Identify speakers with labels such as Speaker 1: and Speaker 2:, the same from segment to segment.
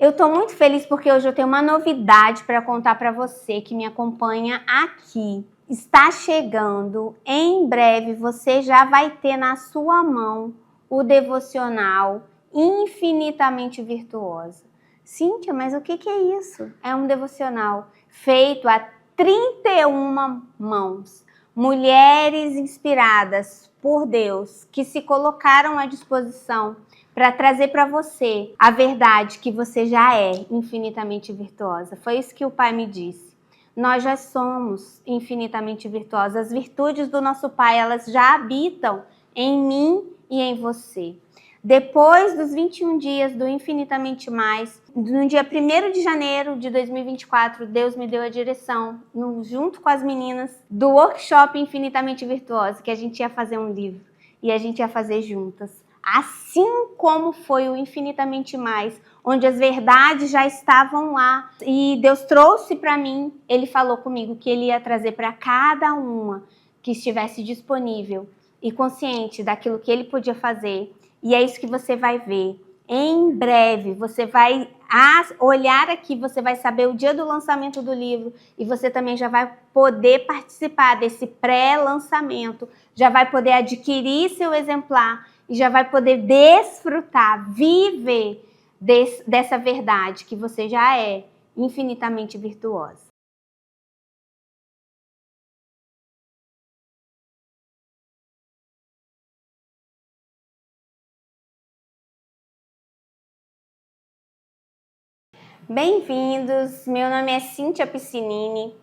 Speaker 1: Eu estou muito feliz porque hoje eu tenho uma novidade para contar para você que me acompanha aqui. Está chegando, em breve você já vai ter na sua mão o devocional Infinitamente Virtuosa. Cíntia, mas o que é isso? É um devocional feito a 31 mãos. Mulheres inspiradas por Deus que se colocaram à disposição para trazer para você a verdade que você já é infinitamente virtuosa. Foi isso que o Pai me disse. Nós já somos infinitamente virtuosos. As virtudes do nosso Pai, elas já habitam em mim e em você. Depois dos 21 dias do Infinitamente Mais, no dia 1º de janeiro de 2024, Deus me deu a direção, junto com as meninas, do workshop Infinitamente Virtuosa, que a gente ia fazer um livro e a gente ia fazer juntas. Assim como foi o Infinitamente Mais, onde as verdades já estavam lá. E Deus trouxe para mim, Ele falou comigo que Ele ia trazer para cada uma que estivesse disponível e consciente daquilo que Ele podia fazer. E é isso que você vai ver. Em breve, você vai olhar aqui, você vai saber o dia do lançamento do livro e você também já vai poder participar desse pré-lançamento, já vai poder adquirir seu exemplar e já vai poder desfrutar, viver dessa verdade que você já é infinitamente virtuosa. Bem-vindos, meu nome é Cíntia Piscinini,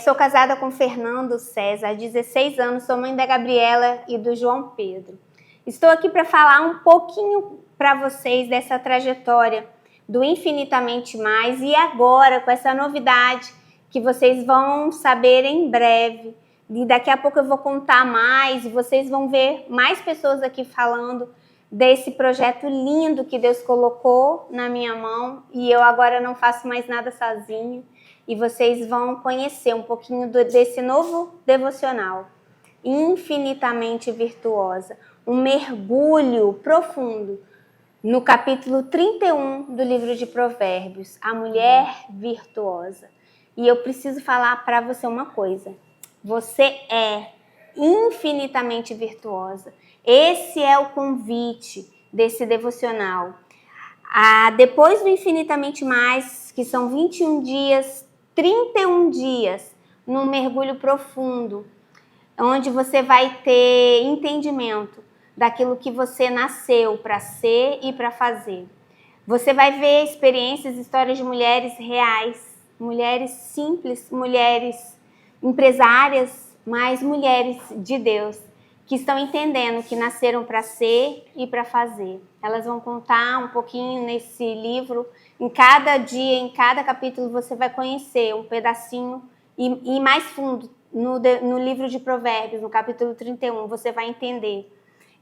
Speaker 1: sou casada com Fernando César, há 16 anos, sou mãe da Gabriela e do João Pedro. Estou aqui para falar um pouquinho para vocês dessa trajetória do Infinitamente Mais e agora com essa novidade que vocês vão saber em breve. E daqui a pouco eu vou contar mais e vocês vão ver mais pessoas aqui falando desse projeto lindo que Deus colocou na minha mão e eu agora não faço mais nada sozinha e vocês vão conhecer um pouquinho desse novo devocional, Infinitamente Virtuosa, um mergulho profundo no capítulo 31 do livro de Provérbios, a mulher virtuosa. E eu preciso falar para você uma coisa, você é infinitamente virtuosa. Esse é o convite desse devocional. Depois do Infinitamente Mais, que são 21 dias, 31 dias, num mergulho profundo, onde você vai ter entendimento daquilo que você nasceu para ser e para fazer. Você vai ver experiências, histórias de mulheres reais, mulheres simples, mulheres empresárias, mas mulheres de Deus, que estão entendendo que nasceram para ser e para fazer. Elas vão contar um pouquinho nesse livro, em cada dia, em cada capítulo você vai conhecer um pedacinho e mais fundo no livro de Provérbios, no capítulo 31, você vai entender.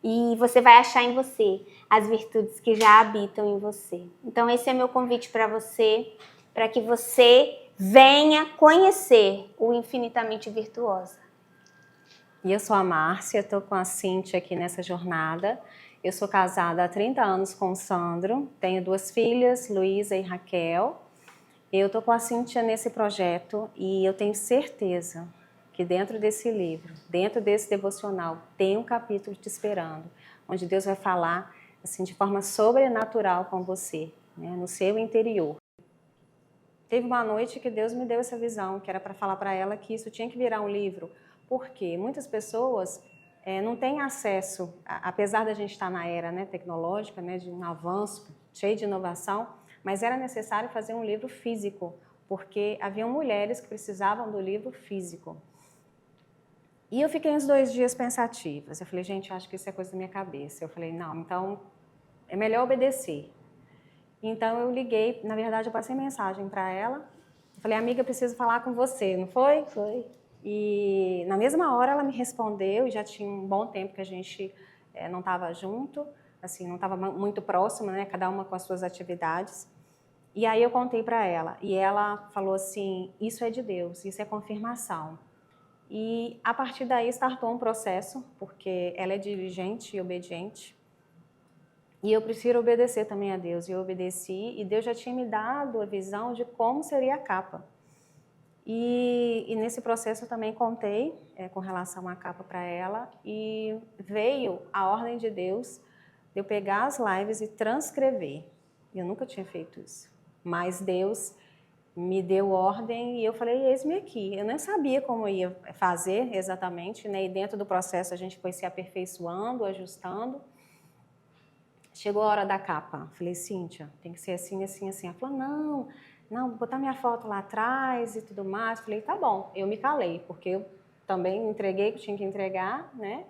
Speaker 1: E você vai achar em você as virtudes que já habitam em você. Então esse é meu convite para você, para que você venha conhecer o Infinitamente Virtuosa.
Speaker 2: E eu sou a Márcia, estou com a Cíntia aqui nessa jornada. Eu sou casada há 30 anos com o Sandro, tenho 2 filhas, Luísa e Raquel. Eu estou com a Cíntia nesse projeto e eu tenho certeza que dentro desse livro, dentro desse devocional, tem um capítulo te esperando, onde Deus vai falar assim, de forma sobrenatural com você, né, no seu interior. Teve uma noite que Deus me deu essa visão, que era para falar para ela que isso tinha que virar um livro, porque muitas pessoas não têm acesso, apesar da gente estar na era, né, tecnológica, né, de um avanço cheio de inovação, mas era necessário fazer um livro físico, porque haviam mulheres que precisavam do livro físico. E eu fiquei uns 2 dias pensativas. Eu falei, gente, eu acho que isso é coisa da minha cabeça. Eu falei, não, então é melhor obedecer. Então eu liguei, na verdade eu passei mensagem para ela. Eu falei, amiga, eu preciso falar com você, não foi?
Speaker 1: Foi.
Speaker 2: E na mesma hora ela me respondeu, e já tinha um bom tempo que a gente não estava junto, assim, não estava muito próximo, né? Cada uma com as suas atividades. E aí eu contei para ela, e ela falou assim, isso é de Deus, isso é confirmação. E a partir daí startou um processo, porque ela é diligente e obediente. E eu prefiro obedecer também a Deus. E eu obedeci, e Deus já tinha me dado a visão de como seria a capa. E nesse processo eu também contei com relação à capa para ela, e veio a ordem de Deus de eu pegar as lives e transcrever. Eu nunca tinha feito isso, mas Deus me deu ordem e eu falei, eis-me aqui. Eu nem sabia como eu ia fazer exatamente, né? E dentro do processo a gente foi se aperfeiçoando, ajustando. Chegou a hora da capa. Falei, Cíntia, tem que ser assim, assim, assim. Ela falou, não, vou botar minha foto lá atrás e tudo mais. Falei, tá bom. Eu me calei, porque eu também entreguei o que tinha que entregar, né?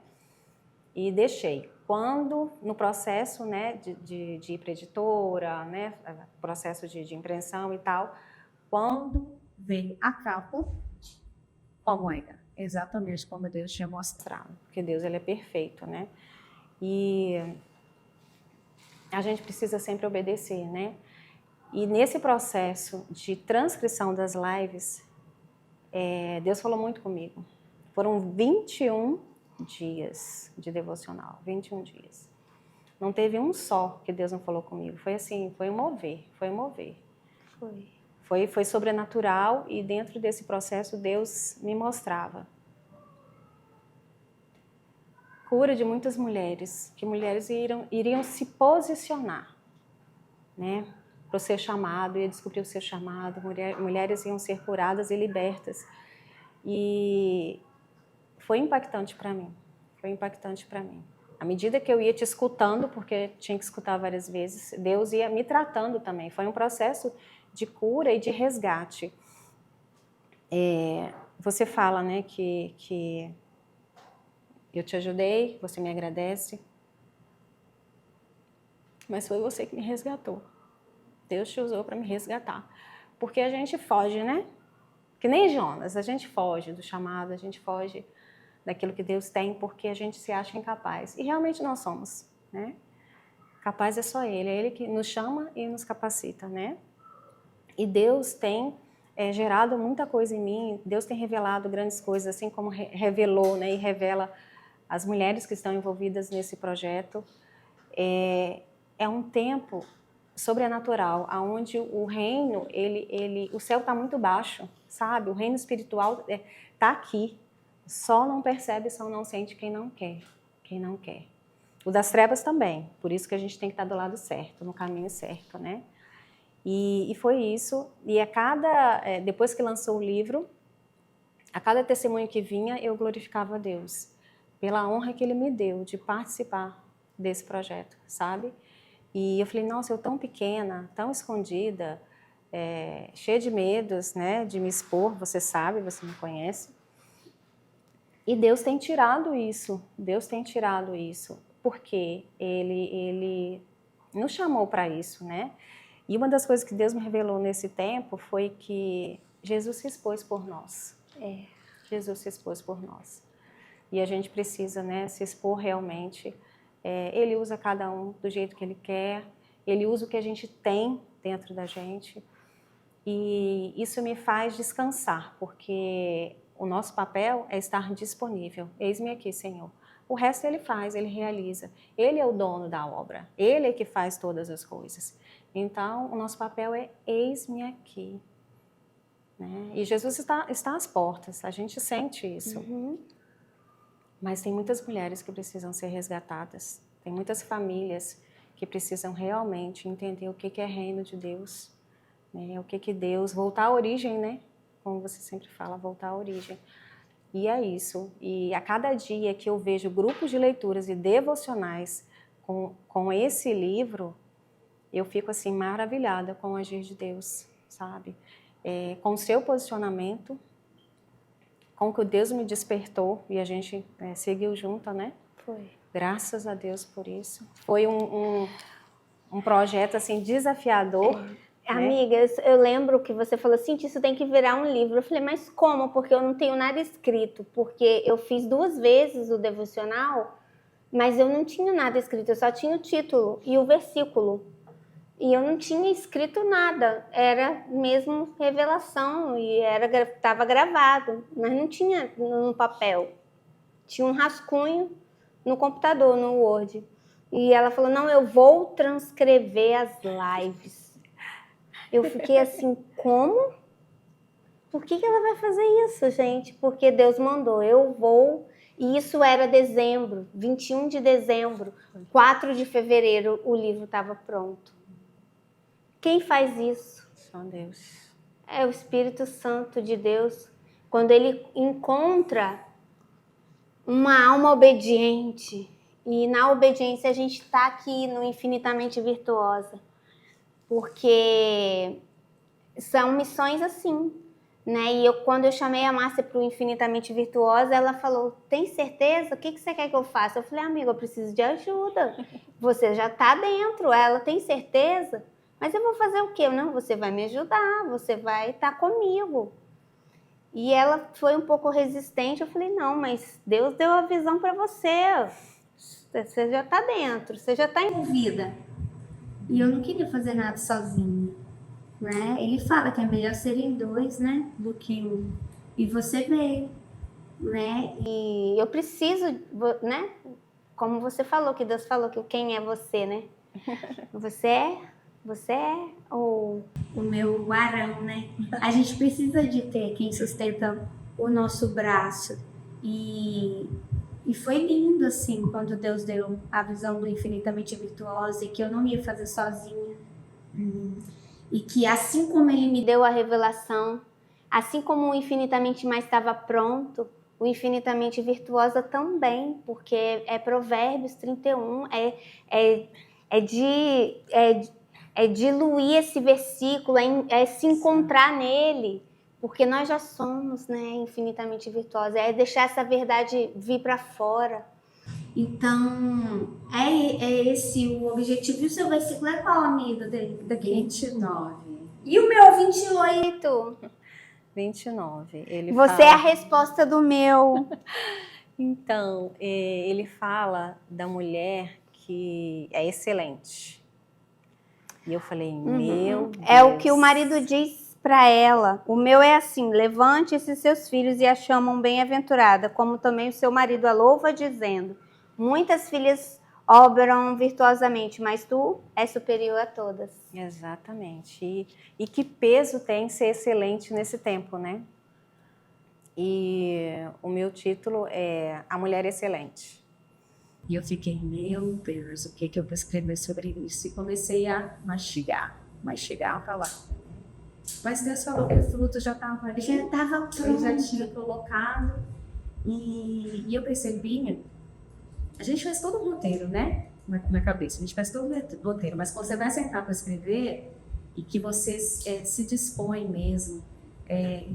Speaker 2: E deixei. Quando, no processo, né, de ir para a editora, né, processo de impressão e tal, quando veio a capa, como era? Exatamente como Deus tinha mostrado. Porque Deus, ele é perfeito, né? E a gente precisa sempre obedecer, né? E nesse processo de transcrição das lives, Deus falou muito comigo. Foram 21 dias de devocional, 21 dias. Não teve um só que Deus não falou comigo. Foi assim, foi um mover, foi um mover. Foi sobrenatural, e dentro desse processo Deus me mostrava cura de muitas mulheres, que mulheres iriam se posicionar, né, para o seu chamado, ia descobrir o seu chamado, mulheres iam ser curadas e libertas. E foi impactante para mim, foi impactante para mim. À medida que eu ia te escutando, porque tinha que escutar várias vezes, Deus ia me tratando também. Foi um processo de cura e de resgate. Você fala, né, que eu te ajudei, você me agradece, mas foi você que me resgatou. Deus te usou para me resgatar. Porque a gente foge, né? Que nem Jonas, a gente foge do chamado, a gente foge daquilo que Deus tem, porque a gente se acha incapaz. E realmente nós somos, né? Capaz é só Ele, é Ele que nos chama e nos capacita, né? E Deus tem gerado muita coisa em mim, Deus tem revelado grandes coisas, assim como revelou, né? E revela as mulheres que estão envolvidas nesse projeto. É um tempo sobrenatural, aonde o reino, o céu está muito baixo, sabe? O reino espiritual está aqui. Só não percebe, só não sente quem não quer. Quem não quer. O das trevas também. Por isso que a gente tem que estar do lado certo, no caminho certo, né? E foi isso. E depois que lançou o livro, a cada testemunho que vinha, eu glorificava a Deus pela honra que Ele me deu de participar desse projeto, sabe? E eu falei, nossa, eu tão pequena, tão escondida, cheia de medos, né, de me expor, você sabe, você me conhece. E Deus tem tirado isso, porque Ele nos chamou para isso, né? E uma das coisas que Deus me revelou nesse tempo foi que Jesus se expôs por nós. Jesus se expôs por nós. E a gente precisa, né, se expor realmente. Ele usa cada um do jeito que Ele quer, Ele usa o que a gente tem dentro da gente, e isso me faz descansar, porque o nosso papel é estar disponível. Eis-me aqui, Senhor. O resto Ele faz, Ele realiza. Ele é o dono da obra, Ele é que faz todas as coisas. Então, o nosso papel é eis-me aqui. Né? E Jesus está às portas, a gente sente isso. Mas tem muitas mulheres que precisam ser resgatadas. Tem muitas famílias que precisam realmente entender o que é reino de Deus, né? O que Deus... Voltar à origem, né? Como você sempre fala, voltar à origem. E é isso. E a cada dia que eu vejo grupos de leituras e devocionais com esse livro, eu fico assim maravilhada com o agir de Deus, sabe? Com o seu posicionamento, com o que Deus me despertou, e a gente seguiu junto, né?
Speaker 1: Foi.
Speaker 2: Graças a Deus por isso. Foi um projeto assim desafiador. Né?
Speaker 1: Amigas, eu lembro que você falou assim, isso tem que virar um livro. Eu falei, mas como? Porque eu não tenho nada escrito. Porque eu fiz 2 vezes o devocional, mas eu não tinha nada escrito. Eu só tinha o título e o versículo. E eu não tinha escrito nada, era mesmo revelação e estava gravado, mas não tinha no papel. Tinha um rascunho no computador, no Word. E ela falou, não, eu vou transcrever as lives. Eu fiquei assim, como? Por que ela vai fazer isso, gente? Porque Deus mandou, eu vou. E isso era dezembro, 21 de dezembro, 4 de fevereiro, o livro estava pronto. Quem faz isso?
Speaker 2: Só Deus.
Speaker 1: É o Espírito Santo de Deus. Quando ele encontra uma alma obediente, e na obediência a gente está aqui no Infinitamente Virtuosa, porque são missões assim, né? E quando eu chamei a Márcia para o Infinitamente Virtuosa, ela falou, tem certeza? O que você quer que eu faça? Eu falei, amiga, eu preciso de ajuda. Você já está dentro. Ela, tem certeza? Mas eu vou fazer o quê? Não, você vai me ajudar, você vai estar comigo. E ela foi um pouco resistente. Eu falei, não, mas Deus deu a visão para você. Você já está dentro, você já está envolvida. E eu não queria fazer nada sozinha, né? Ele fala que é melhor serem dois, né, do que um. E você veio, né? E eu preciso, né? Como você falou, que Deus falou que quem é você, né? Você é o meu Arão, né? A gente precisa de ter quem sustenta o nosso braço. E foi lindo, assim, quando Deus deu a visão do Infinitamente Virtuosa e que eu não ia fazer sozinha. E que assim como Ele me deu a revelação, assim como o Infinitamente Mais estava pronto, o Infinitamente Virtuosa também, porque é Provérbios 31, é diluir esse versículo, é se encontrar nele, porque nós já somos, né, infinitamente virtuosos, é deixar essa verdade vir para fora. Então, é esse o objetivo. E o seu versículo é qual, amiga? Daqui?
Speaker 2: 29.
Speaker 1: E o meu 28?
Speaker 2: 29. Ele
Speaker 1: Você
Speaker 2: fala...
Speaker 1: é a resposta do meu.
Speaker 2: Então, ele fala da mulher que é excelente. E eu falei, meu Deus.
Speaker 1: É o que o marido diz para ela. O meu é assim, levante-se seus filhos e a chamam bem-aventurada, como também o seu marido a louva, dizendo, muitas filhas obram virtuosamente, mas tu és superior a todas.
Speaker 2: Exatamente. E que peso tem ser excelente nesse tempo, né? E o meu título é A Mulher Excelente.
Speaker 3: E eu fiquei, meu Deus, o que eu vou escrever sobre isso? E comecei a mastigar, falar. Mas Deus falou que o fruto já estava ali.
Speaker 1: Já estava pronto.
Speaker 3: Eu já tinha colocado. E eu percebi, a gente faz todo um roteiro, né? Na cabeça, a gente faz todo um roteiro. Mas quando você vai sentar para escrever e que você se dispõe mesmo,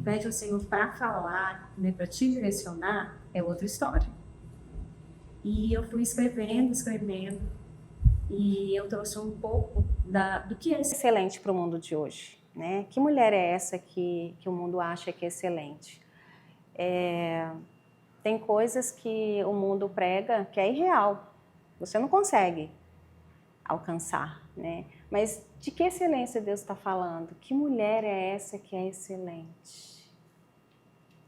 Speaker 3: pede ao Senhor para falar, né, para te direcionar, é outra história. E eu fui escrevendo, e eu trouxe um pouco do que é
Speaker 2: excelente para o mundo de hoje, né? Que mulher é essa que o mundo acha que é excelente? Tem coisas que o mundo prega que é irreal, você não consegue alcançar, né? Mas de que excelência Deus está falando? Que mulher é essa que é excelente?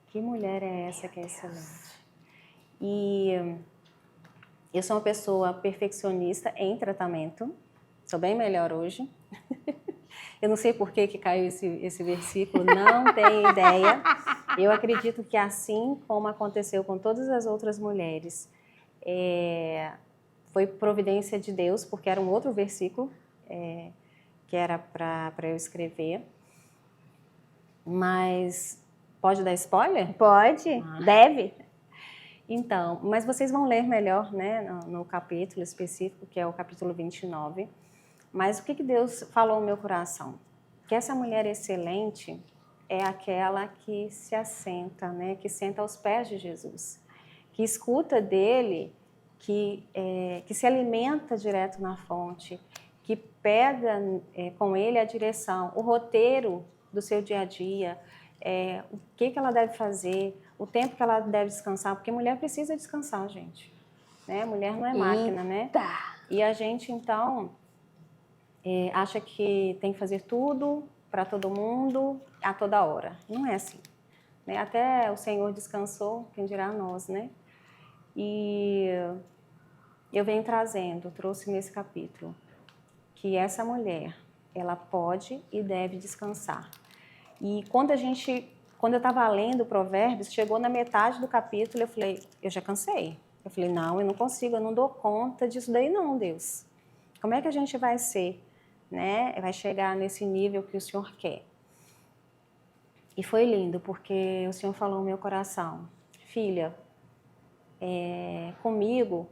Speaker 2: Que mulher é essa que é excelente? E eu sou uma pessoa perfeccionista em tratamento, sou bem melhor hoje. Eu não sei por que caiu esse versículo, não tenho ideia. Eu acredito que assim como aconteceu com todas as outras mulheres, foi providência de Deus, porque era um outro versículo que era para eu escrever. Mas pode dar spoiler?
Speaker 1: Pode, deve.
Speaker 2: Então, mas vocês vão ler melhor, né, no capítulo específico, que é o capítulo 29. Mas o que Deus falou no meu coração? Que essa mulher excelente é aquela que se assenta, né, que senta aos pés de Jesus, que escuta dele, que se alimenta direto na fonte, que pega com ele a direção, o roteiro do seu dia a dia, o que ela deve fazer, o tempo que ela deve descansar, porque mulher precisa descansar, gente. Né? Mulher não é máquina, né? E a gente, então, acha que tem que fazer tudo para todo mundo, a toda hora. Não é assim. Né? Até o Senhor descansou, quem dirá nós, né? E eu venho trazendo, trouxe nesse capítulo, que essa mulher, ela pode e deve descansar. E quando eu estava lendo Provérbios, chegou na metade do capítulo, eu falei, eu já cansei. Eu falei, não, eu não consigo, eu não dou conta disso daí não, Deus. Como é que a gente vai ser, né? Vai chegar nesse nível que o Senhor quer. E foi lindo, porque o Senhor falou no meu coração, filha, comigo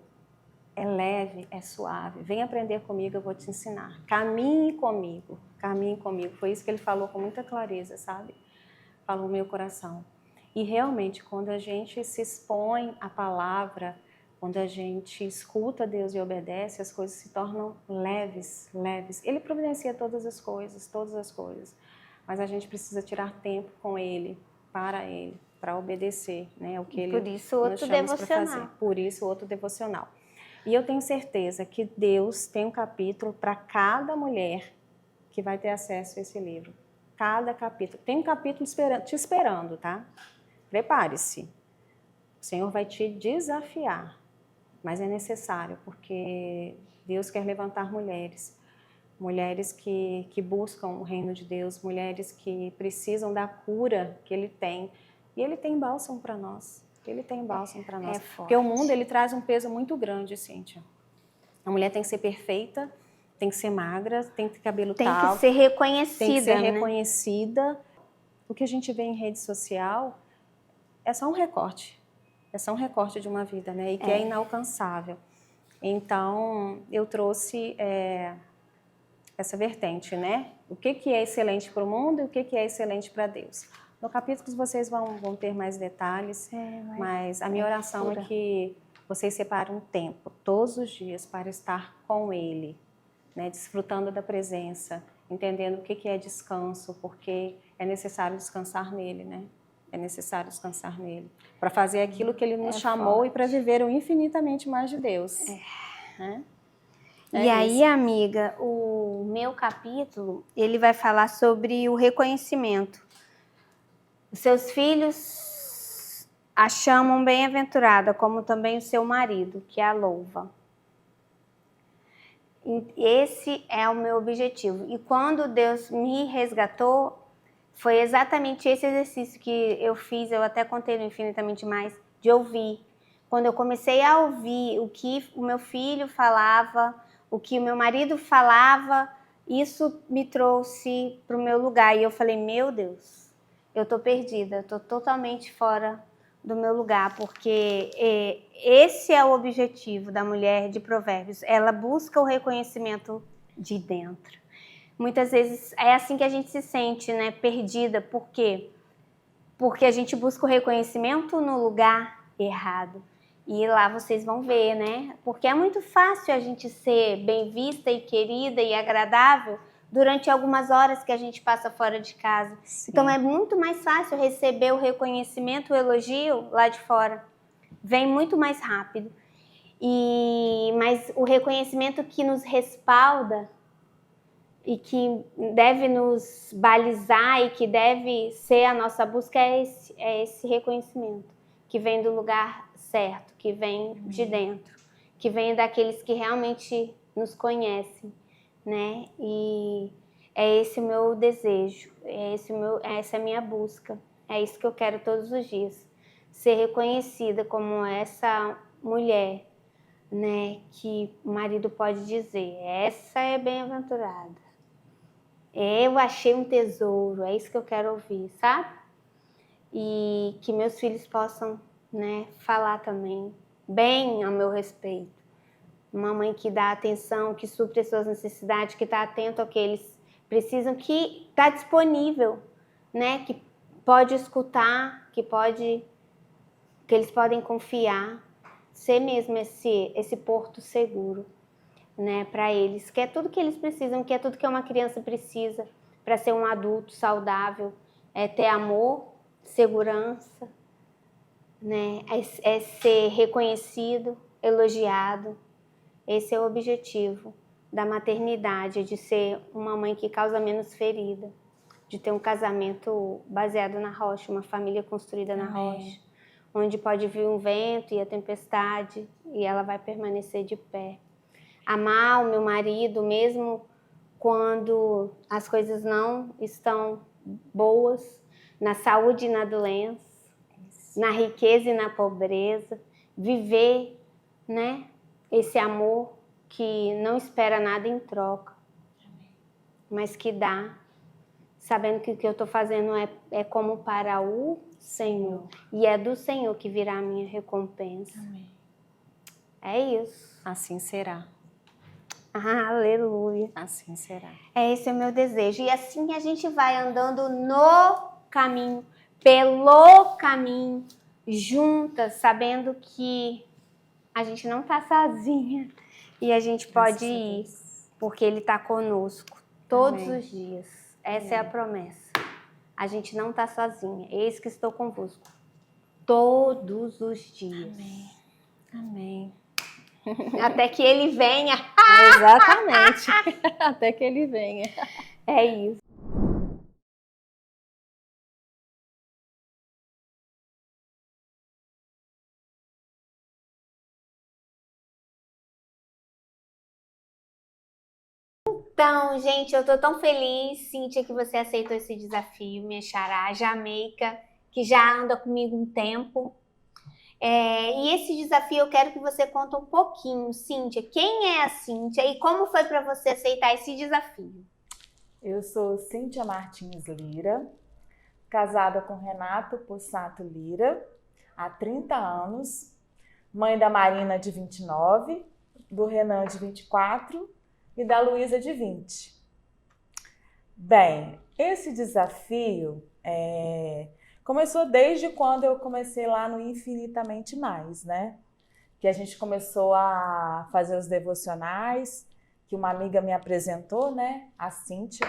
Speaker 2: é leve, é suave. Vem aprender comigo, eu vou te ensinar. Caminhe comigo, caminhe comigo. Foi isso que ele falou com muita clareza, sabe? Falou no meu coração. E realmente, quando a gente se expõe à palavra, quando a gente escuta Deus e obedece, as coisas se tornam leves, leves. Ele providencia todas as coisas, mas a gente precisa tirar tempo com Ele, para obedecer, né, o que Ele
Speaker 1: Por isso,
Speaker 2: nos
Speaker 1: outro
Speaker 2: chama para
Speaker 1: devocional.
Speaker 2: fazer. Por isso, outro devocional. E eu tenho certeza que Deus tem um capítulo para cada mulher que vai ter acesso a esse livro. Cada capítulo. Tem um capítulo te esperando, tá? Prepare-se. O Senhor vai te desafiar, mas é necessário, porque Deus quer levantar mulheres. Mulheres que buscam o reino de Deus, mulheres que precisam da cura que Ele tem. E Ele tem bálsamo para nós. Ele tem bálsamo para nós. Porque o mundo, ele traz um peso muito grande, Cíntia. A mulher tem que ser perfeita, tem que ser magra, tem que ter cabelo
Speaker 1: Tem
Speaker 2: tal.
Speaker 1: que ser reconhecida,
Speaker 2: Tem que ser
Speaker 1: né?
Speaker 2: reconhecida. O que a gente vê em rede social é só um recorte. É só um recorte de uma vida, né? E que é inalcançável. Então, eu trouxe essa vertente, né? O que é excelente para o mundo e o que é excelente para Deus. No capítulo vocês vão ter mais detalhes, mas a minha oração é que vocês separem um tempo, todos os dias, para estar com Ele, né? Desfrutando da presença, entendendo o que é descanso, porque é necessário descansar nele, né? É necessário descansar nele, para fazer aquilo que Ele nos chamou e para viver o infinitamente mais de Deus. Né?
Speaker 1: E aí, amiga, o meu capítulo, ele vai falar sobre o reconhecimento. Os seus filhos a chamam bem-aventurada, como também o seu marido, que a louva. Esse é o meu objetivo. E quando Deus me resgatou, foi exatamente esse exercício que eu fiz, eu até contei no Infinitamente Mais, de ouvir. Quando eu comecei a ouvir o que o meu filho falava, o que o meu marido falava, isso me trouxe para o meu lugar. E eu falei, meu Deus, eu estou perdida, eu estou totalmente fora do meu lugar, porque esse é o objetivo da mulher de Provérbios. Ela busca o reconhecimento de dentro. Muitas vezes é assim que a gente se sente, né? Perdida. Por quê? Porque a gente busca o reconhecimento no lugar errado. E lá vocês vão ver, né? Porque é muito fácil a gente ser bem vista e querida e agradável durante algumas horas que a gente passa fora de casa. Sim. Então é muito mais fácil receber o reconhecimento, o elogio lá de fora. Vem muito mais rápido. Mas o reconhecimento que nos respalda e que deve nos balizar e que deve ser a nossa busca é esse reconhecimento, que vem do lugar certo, que vem de dentro, que vem daqueles que realmente nos conhecem, né? E é esse o meu desejo, essa é a minha busca, é isso que eu quero todos os dias, ser reconhecida como essa mulher, né? Que o marido pode dizer, essa é bem-aventurada. Eu achei um tesouro, é isso que eu quero ouvir, sabe? E que meus filhos possam, né, falar também bem ao meu respeito. Uma mãe que dá atenção, que supre as suas necessidades, que está atento ao que eles precisam, que está disponível, né? Que pode escutar, que eles podem confiar, ser mesmo esse porto seguro, né, para eles, que é tudo que eles precisam, que é tudo que uma criança precisa para ser um adulto saudável, é ter amor, segurança, né, é ser reconhecido, elogiado. Esse é o objetivo da maternidade, de ser uma mãe que causa menos ferida, de ter um casamento baseado na rocha, uma família construída na rocha, onde pode vir um vento e a tempestade, e ela vai permanecer de pé. Amar o meu marido, mesmo quando as coisas não estão boas, na saúde e na doença, na riqueza e na pobreza, viver, né, esse amor que não espera nada em troca, mas que dá, sabendo que o que eu estou fazendo é como para o Senhor, e é do Senhor que virá a minha recompensa.
Speaker 2: Amém.
Speaker 1: É isso.
Speaker 2: Assim será.
Speaker 1: Aleluia.
Speaker 2: Assim será.
Speaker 1: Esse é o meu desejo. E assim a gente vai andando no caminho, pelo caminho, juntas, sabendo que a gente não está sozinha e a gente pode ir, porque Ele está conosco todos
Speaker 2: Amém.
Speaker 1: os dias. Essa é a promessa. A gente não está sozinha. Eis que estou convosco todos os dias.
Speaker 2: Amém. Amém.
Speaker 1: Até que Ele venha.
Speaker 2: Exatamente. Até que Ele venha.
Speaker 1: É isso. Então, gente, eu tô tão feliz, Cíntia, que você aceitou esse desafio, minha xará, Jamaica, que já anda comigo um tempo. E esse desafio eu quero que você conte um pouquinho, Cíntia, quem é a Cíntia e como foi para você aceitar esse desafio?
Speaker 4: Eu sou Cíntia Martins Lira, casada com Renato Pussato Lira, há 30 anos, mãe da Marina de 29, do Renan de 24 e da Luísa de 20. Bem, esse desafio começou desde quando eu comecei lá no Infinitamente Mais, né? Que a gente começou a fazer os devocionais, que uma amiga me apresentou, né? A Cíntia.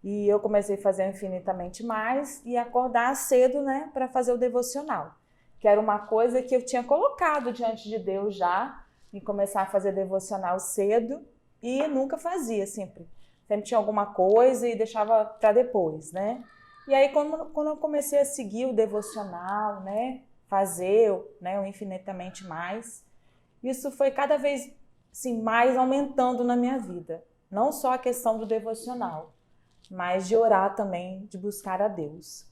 Speaker 4: E eu comecei a fazer o Infinitamente Mais e acordar cedo, né? Para fazer o devocional. Que era uma coisa que eu tinha colocado diante de Deus já, em começar a fazer devocional cedo. E nunca fazia, sempre tinha alguma coisa e deixava para depois, né? E aí, quando eu comecei a seguir o devocional, né? Fazer o Infinitamente Mais, isso foi cada vez assim, mais aumentando na minha vida. Não só a questão do devocional, mas de orar também, de buscar a Deus.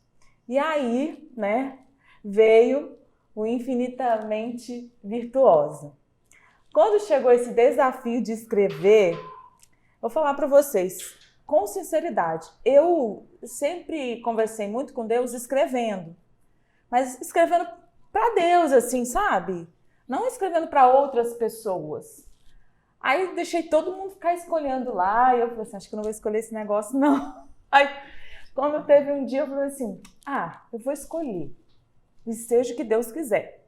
Speaker 4: E aí, né? Veio o Infinitamente Virtuosa. Quando chegou esse desafio de escrever, vou falar para vocês, com sinceridade, eu sempre conversei muito com Deus escrevendo, mas escrevendo para Deus, assim, sabe? Não escrevendo para outras pessoas. Aí deixei todo mundo ficar escolhendo lá, e eu falei assim, acho que eu não vou escolher esse negócio, não. Aí, quando teve um dia, eu falei assim, eu vou escolher, e seja o que Deus quiser.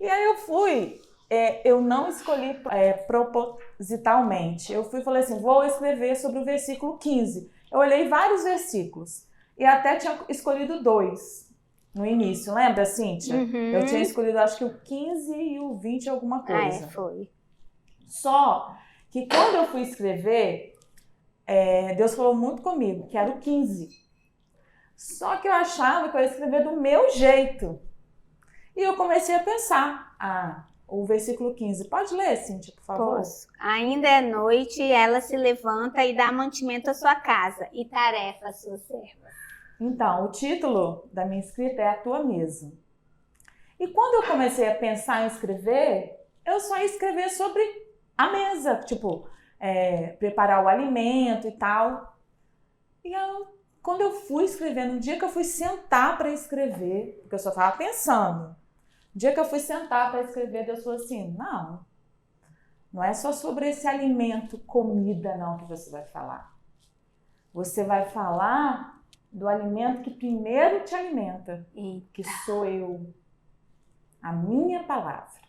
Speaker 4: E aí eu fui... eu não escolhi propositalmente. Eu fui e falei assim, vou escrever sobre o versículo 15. Eu olhei vários versículos e até tinha escolhido 2 no início, lembra, Cíntia?
Speaker 1: Uhum.
Speaker 4: Eu tinha escolhido acho que o 15 e o 20 alguma coisa.
Speaker 1: Foi.
Speaker 4: Só que quando eu fui escrever, Deus falou muito comigo, que era o 15. Só que eu achava que eu ia escrever do meu jeito. E eu comecei a pensar, o versículo 15. Pode ler, Cíntia, por favor?
Speaker 1: Posso. Ainda é noite, ela se levanta e dá mantimento à sua casa e tarefa à sua serva.
Speaker 4: Então, o título da minha escrita é A Tua Mesa. E quando eu comecei a pensar em escrever, eu só ia escrever sobre a mesa, tipo, preparar o alimento e tal. E quando eu fui escrever, no dia que eu fui sentar para escrever, porque eu só estava pensando, no dia que eu fui sentar para escrever, Deus falou assim, não é só sobre esse alimento, comida, não, que você vai falar. Você vai falar do alimento que primeiro te alimenta, que sou eu, a minha palavra.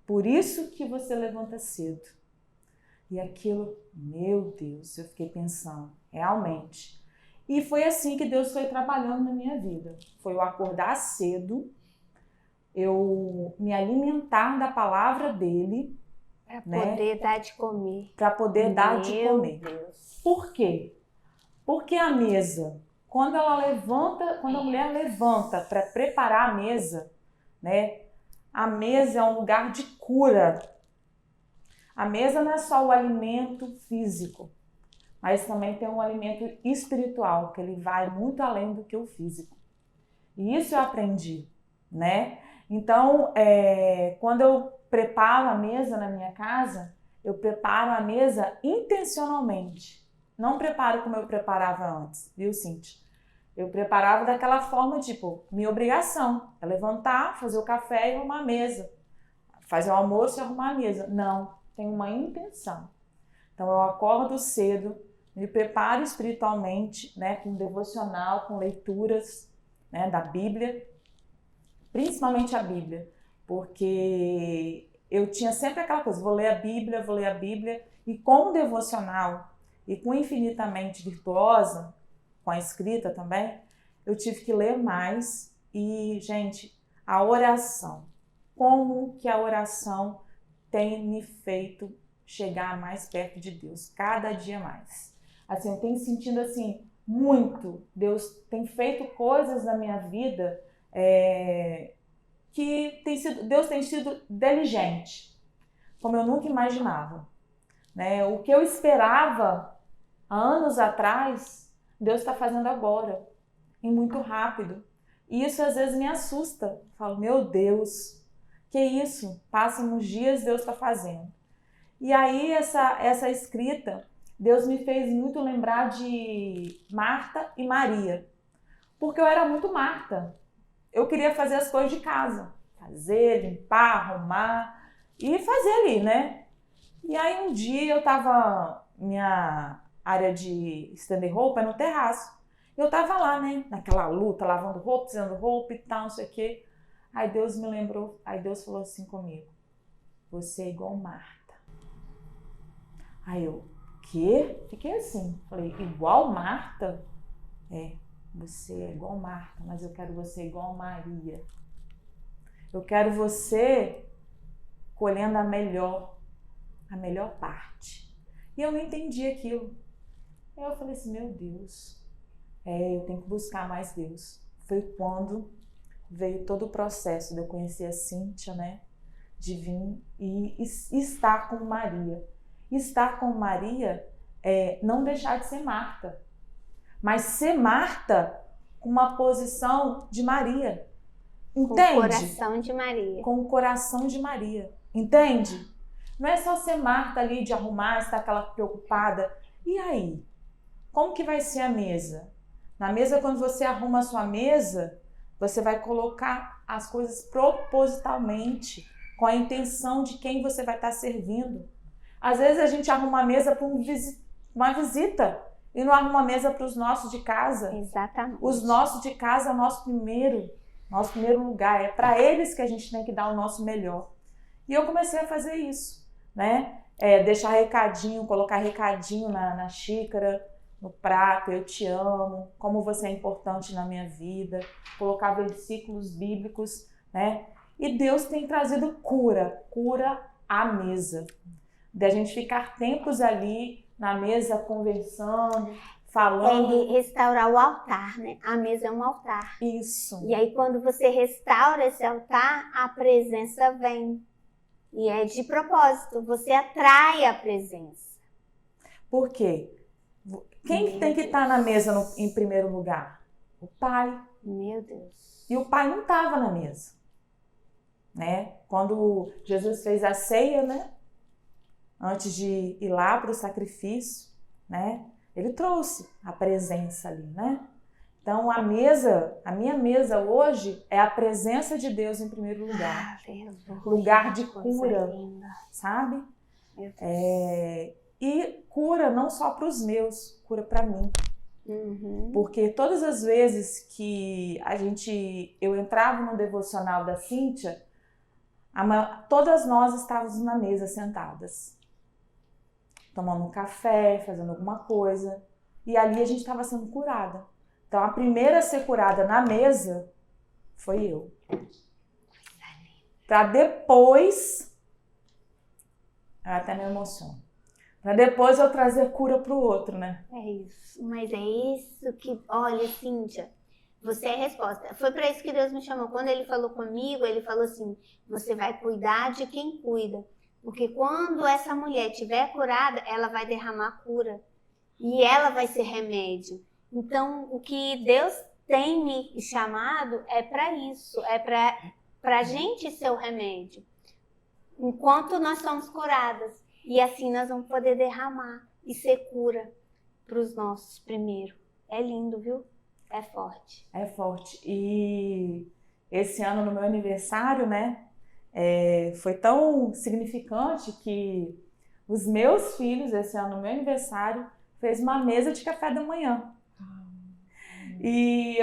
Speaker 4: Por isso que você levanta cedo. E aquilo, meu Deus, eu fiquei pensando, realmente. E foi assim que Deus foi trabalhando na minha vida. Foi eu acordar cedo, eu me alimentar da palavra dele.
Speaker 1: Para poder dar de comer.
Speaker 4: Para poder dar de comer.
Speaker 1: Deus.
Speaker 4: Por quê? Porque a mesa, quando a mulher levanta para preparar a mesa, né? A mesa é um lugar de cura. A mesa não é só o alimento físico, mas também tem um alimento espiritual, que ele vai muito além do que o físico. E isso eu aprendi, né? Então, quando eu preparo a mesa na minha casa, eu preparo a mesa intencionalmente. Não preparo como eu preparava antes, viu, Cíntia? Eu preparava daquela forma, tipo, minha obrigação é levantar, fazer o café e arrumar a mesa. Fazer o almoço e arrumar a mesa. Não, tem uma intenção. Então, eu acordo cedo, me preparo espiritualmente, né, com devocional, com leituras, né, da Bíblia, principalmente a Bíblia, porque eu tinha sempre aquela coisa, vou ler a Bíblia, e com o devocional e com Infinitamente Virtuosa, com a escrita também, eu tive que ler mais. E, gente, a oração, como que a oração tem me feito chegar mais perto de Deus, cada dia mais. Assim, eu tenho sentido assim, muito, Deus tem feito coisas na minha vida que Deus tem sido diligente, como eu nunca imaginava, né? O que eu esperava há anos atrás, Deus está fazendo agora, e muito rápido. E isso às vezes me assusta. Eu falo, meu Deus, que isso? Passam uns dias, Deus está fazendo. E aí essa escrita, Deus me fez muito lembrar de Marta e Maria, porque eu era muito Marta. Eu queria fazer as coisas de casa, fazer, limpar, arrumar e fazer ali, né? E aí um dia eu tava, minha área de estender roupa é no terraço. Eu tava lá, né, naquela luta, lavando roupa, precisando roupa e tal, não sei o quê. Aí Deus me lembrou, aí Deus falou assim comigo, você é igual Marta. Aí eu, quê? Fiquei assim, falei, igual Marta? Você é igual Marta, mas eu quero você igual Maria. Eu quero você colhendo a melhor parte. E eu não entendi aquilo. Aí eu falei assim, meu Deus, eu tenho que buscar mais Deus. Foi quando veio todo o processo de eu conhecer a Cíntia, né? De vir e estar com Maria. Estar com Maria é não deixar de ser Marta, mas ser Marta com uma posição de Maria. Entende?
Speaker 1: Com o coração de Maria.
Speaker 4: Com o coração de Maria. Entende? Não é só ser Marta ali de arrumar, estar aquela preocupada. E aí? Como que vai ser a mesa? Na mesa, quando você arruma a sua mesa, você vai colocar as coisas propositalmente, com a intenção de quem você vai estar servindo. Às vezes a gente arruma a mesa para uma visita e não arruma a mesa para os nossos de casa.
Speaker 1: Exatamente.
Speaker 4: Os nossos de casa é o nosso primeiro lugar. É para eles que a gente tem que dar o nosso melhor. E eu comecei a fazer isso, né? Deixar recadinho, colocar recadinho na xícara, no prato, eu te amo, como você é importante na minha vida, colocar versículos bíblicos, né? E Deus tem trazido cura à mesa. De a gente ficar tempos ali na mesa conversando, falando.
Speaker 1: Ele restaurar o altar, né? A mesa é um altar.
Speaker 4: Isso.
Speaker 1: E aí quando você restaura esse altar, a presença vem. E é de propósito, você atrai a presença.
Speaker 4: Por quê? Quem tem que estar na mesa em primeiro lugar? O Pai.
Speaker 1: Meu Deus.
Speaker 4: E o Pai não estava na mesa, né? Quando Jesus fez a ceia, né? Antes de ir lá para o sacrifício, né? Ele trouxe a presença ali, né? Então a minha mesa hoje é a presença de Deus em primeiro lugar. Lugar de cura, sabe? E cura não só para os meus, cura para mim.
Speaker 1: Uhum.
Speaker 4: Porque todas as vezes que eu entrava no devocional da Cíntia, todas nós estávamos na mesa sentadas, tomando um café, fazendo alguma coisa, e ali a gente estava sendo curada. Então a primeira a ser curada na mesa foi eu. Para depois, eu até me emociono, para depois eu trazer cura para o outro, né?
Speaker 1: É isso. Mas é isso que, olha, Cíntia, você é a resposta. Foi para isso que Deus me chamou. Quando ele falou comigo, ele falou assim: você vai cuidar de quem cuida. Porque quando essa mulher estiver curada, ela vai derramar cura. E ela vai ser remédio. Então, o que Deus tem me chamado é para isso. É para a gente ser o remédio. Enquanto nós somos curadas. E assim nós vamos poder derramar e ser cura para os nossos primeiro. É lindo, viu? É forte.
Speaker 4: É forte. E esse ano, no meu aniversário, né? Foi tão significante que os meus filhos, esse ano, no meu aniversário, fez uma mesa de café da manhã. E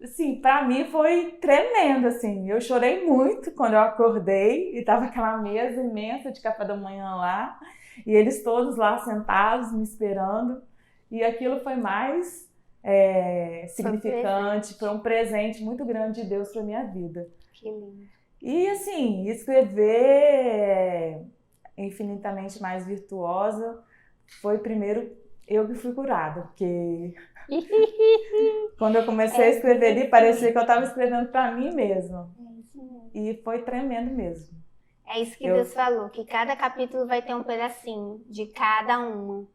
Speaker 4: assim, para mim foi tremendo, assim. Eu chorei muito quando eu acordei e tava aquela mesa imensa de café da manhã lá, e eles todos lá sentados me esperando. E aquilo foi mais significante, foi um presente muito grande de Deus para minha vida.
Speaker 1: Que lindo.
Speaker 4: E assim, escrever Infinitamente Mais Virtuosa foi primeiro eu que fui curada, porque quando eu comecei a escrever ali, parecia que eu estava escrevendo para mim mesma.
Speaker 1: É isso mesmo.
Speaker 4: E foi tremendo mesmo.
Speaker 1: É isso que Deus falou, que cada capítulo vai ter um pedacinho de cada uma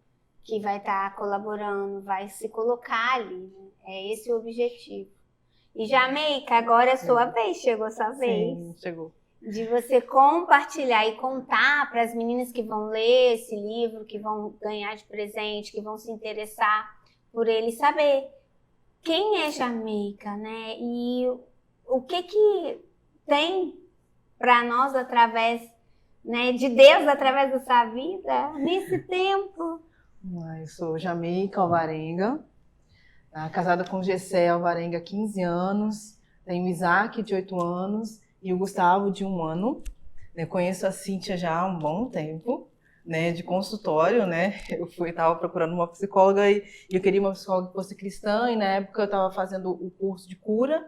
Speaker 1: que vai estar colaborando, vai se colocar ali. Né? É esse o objetivo. E Jamaica, agora é a sua vez, chegou a sua vez.
Speaker 5: Sim, chegou.
Speaker 1: De você compartilhar e contar para as meninas que vão ler esse livro, que vão ganhar de presente, que vão se interessar por ele, saber quem é Jamaica, né? E o que tem para nós através, né, de Deus através da sua vida nesse tempo.
Speaker 5: Eu sou Jamaica Alvarenga, casada com Gessé Alvarenga há 15 anos, tenho o Isaac de 8 anos e o Gustavo de 1 ano. Eu conheço a Cíntia já há um bom tempo, né, de consultório, né? Eu estava procurando uma psicóloga e eu queria uma psicóloga que fosse cristã, e na época eu estava fazendo o curso de cura,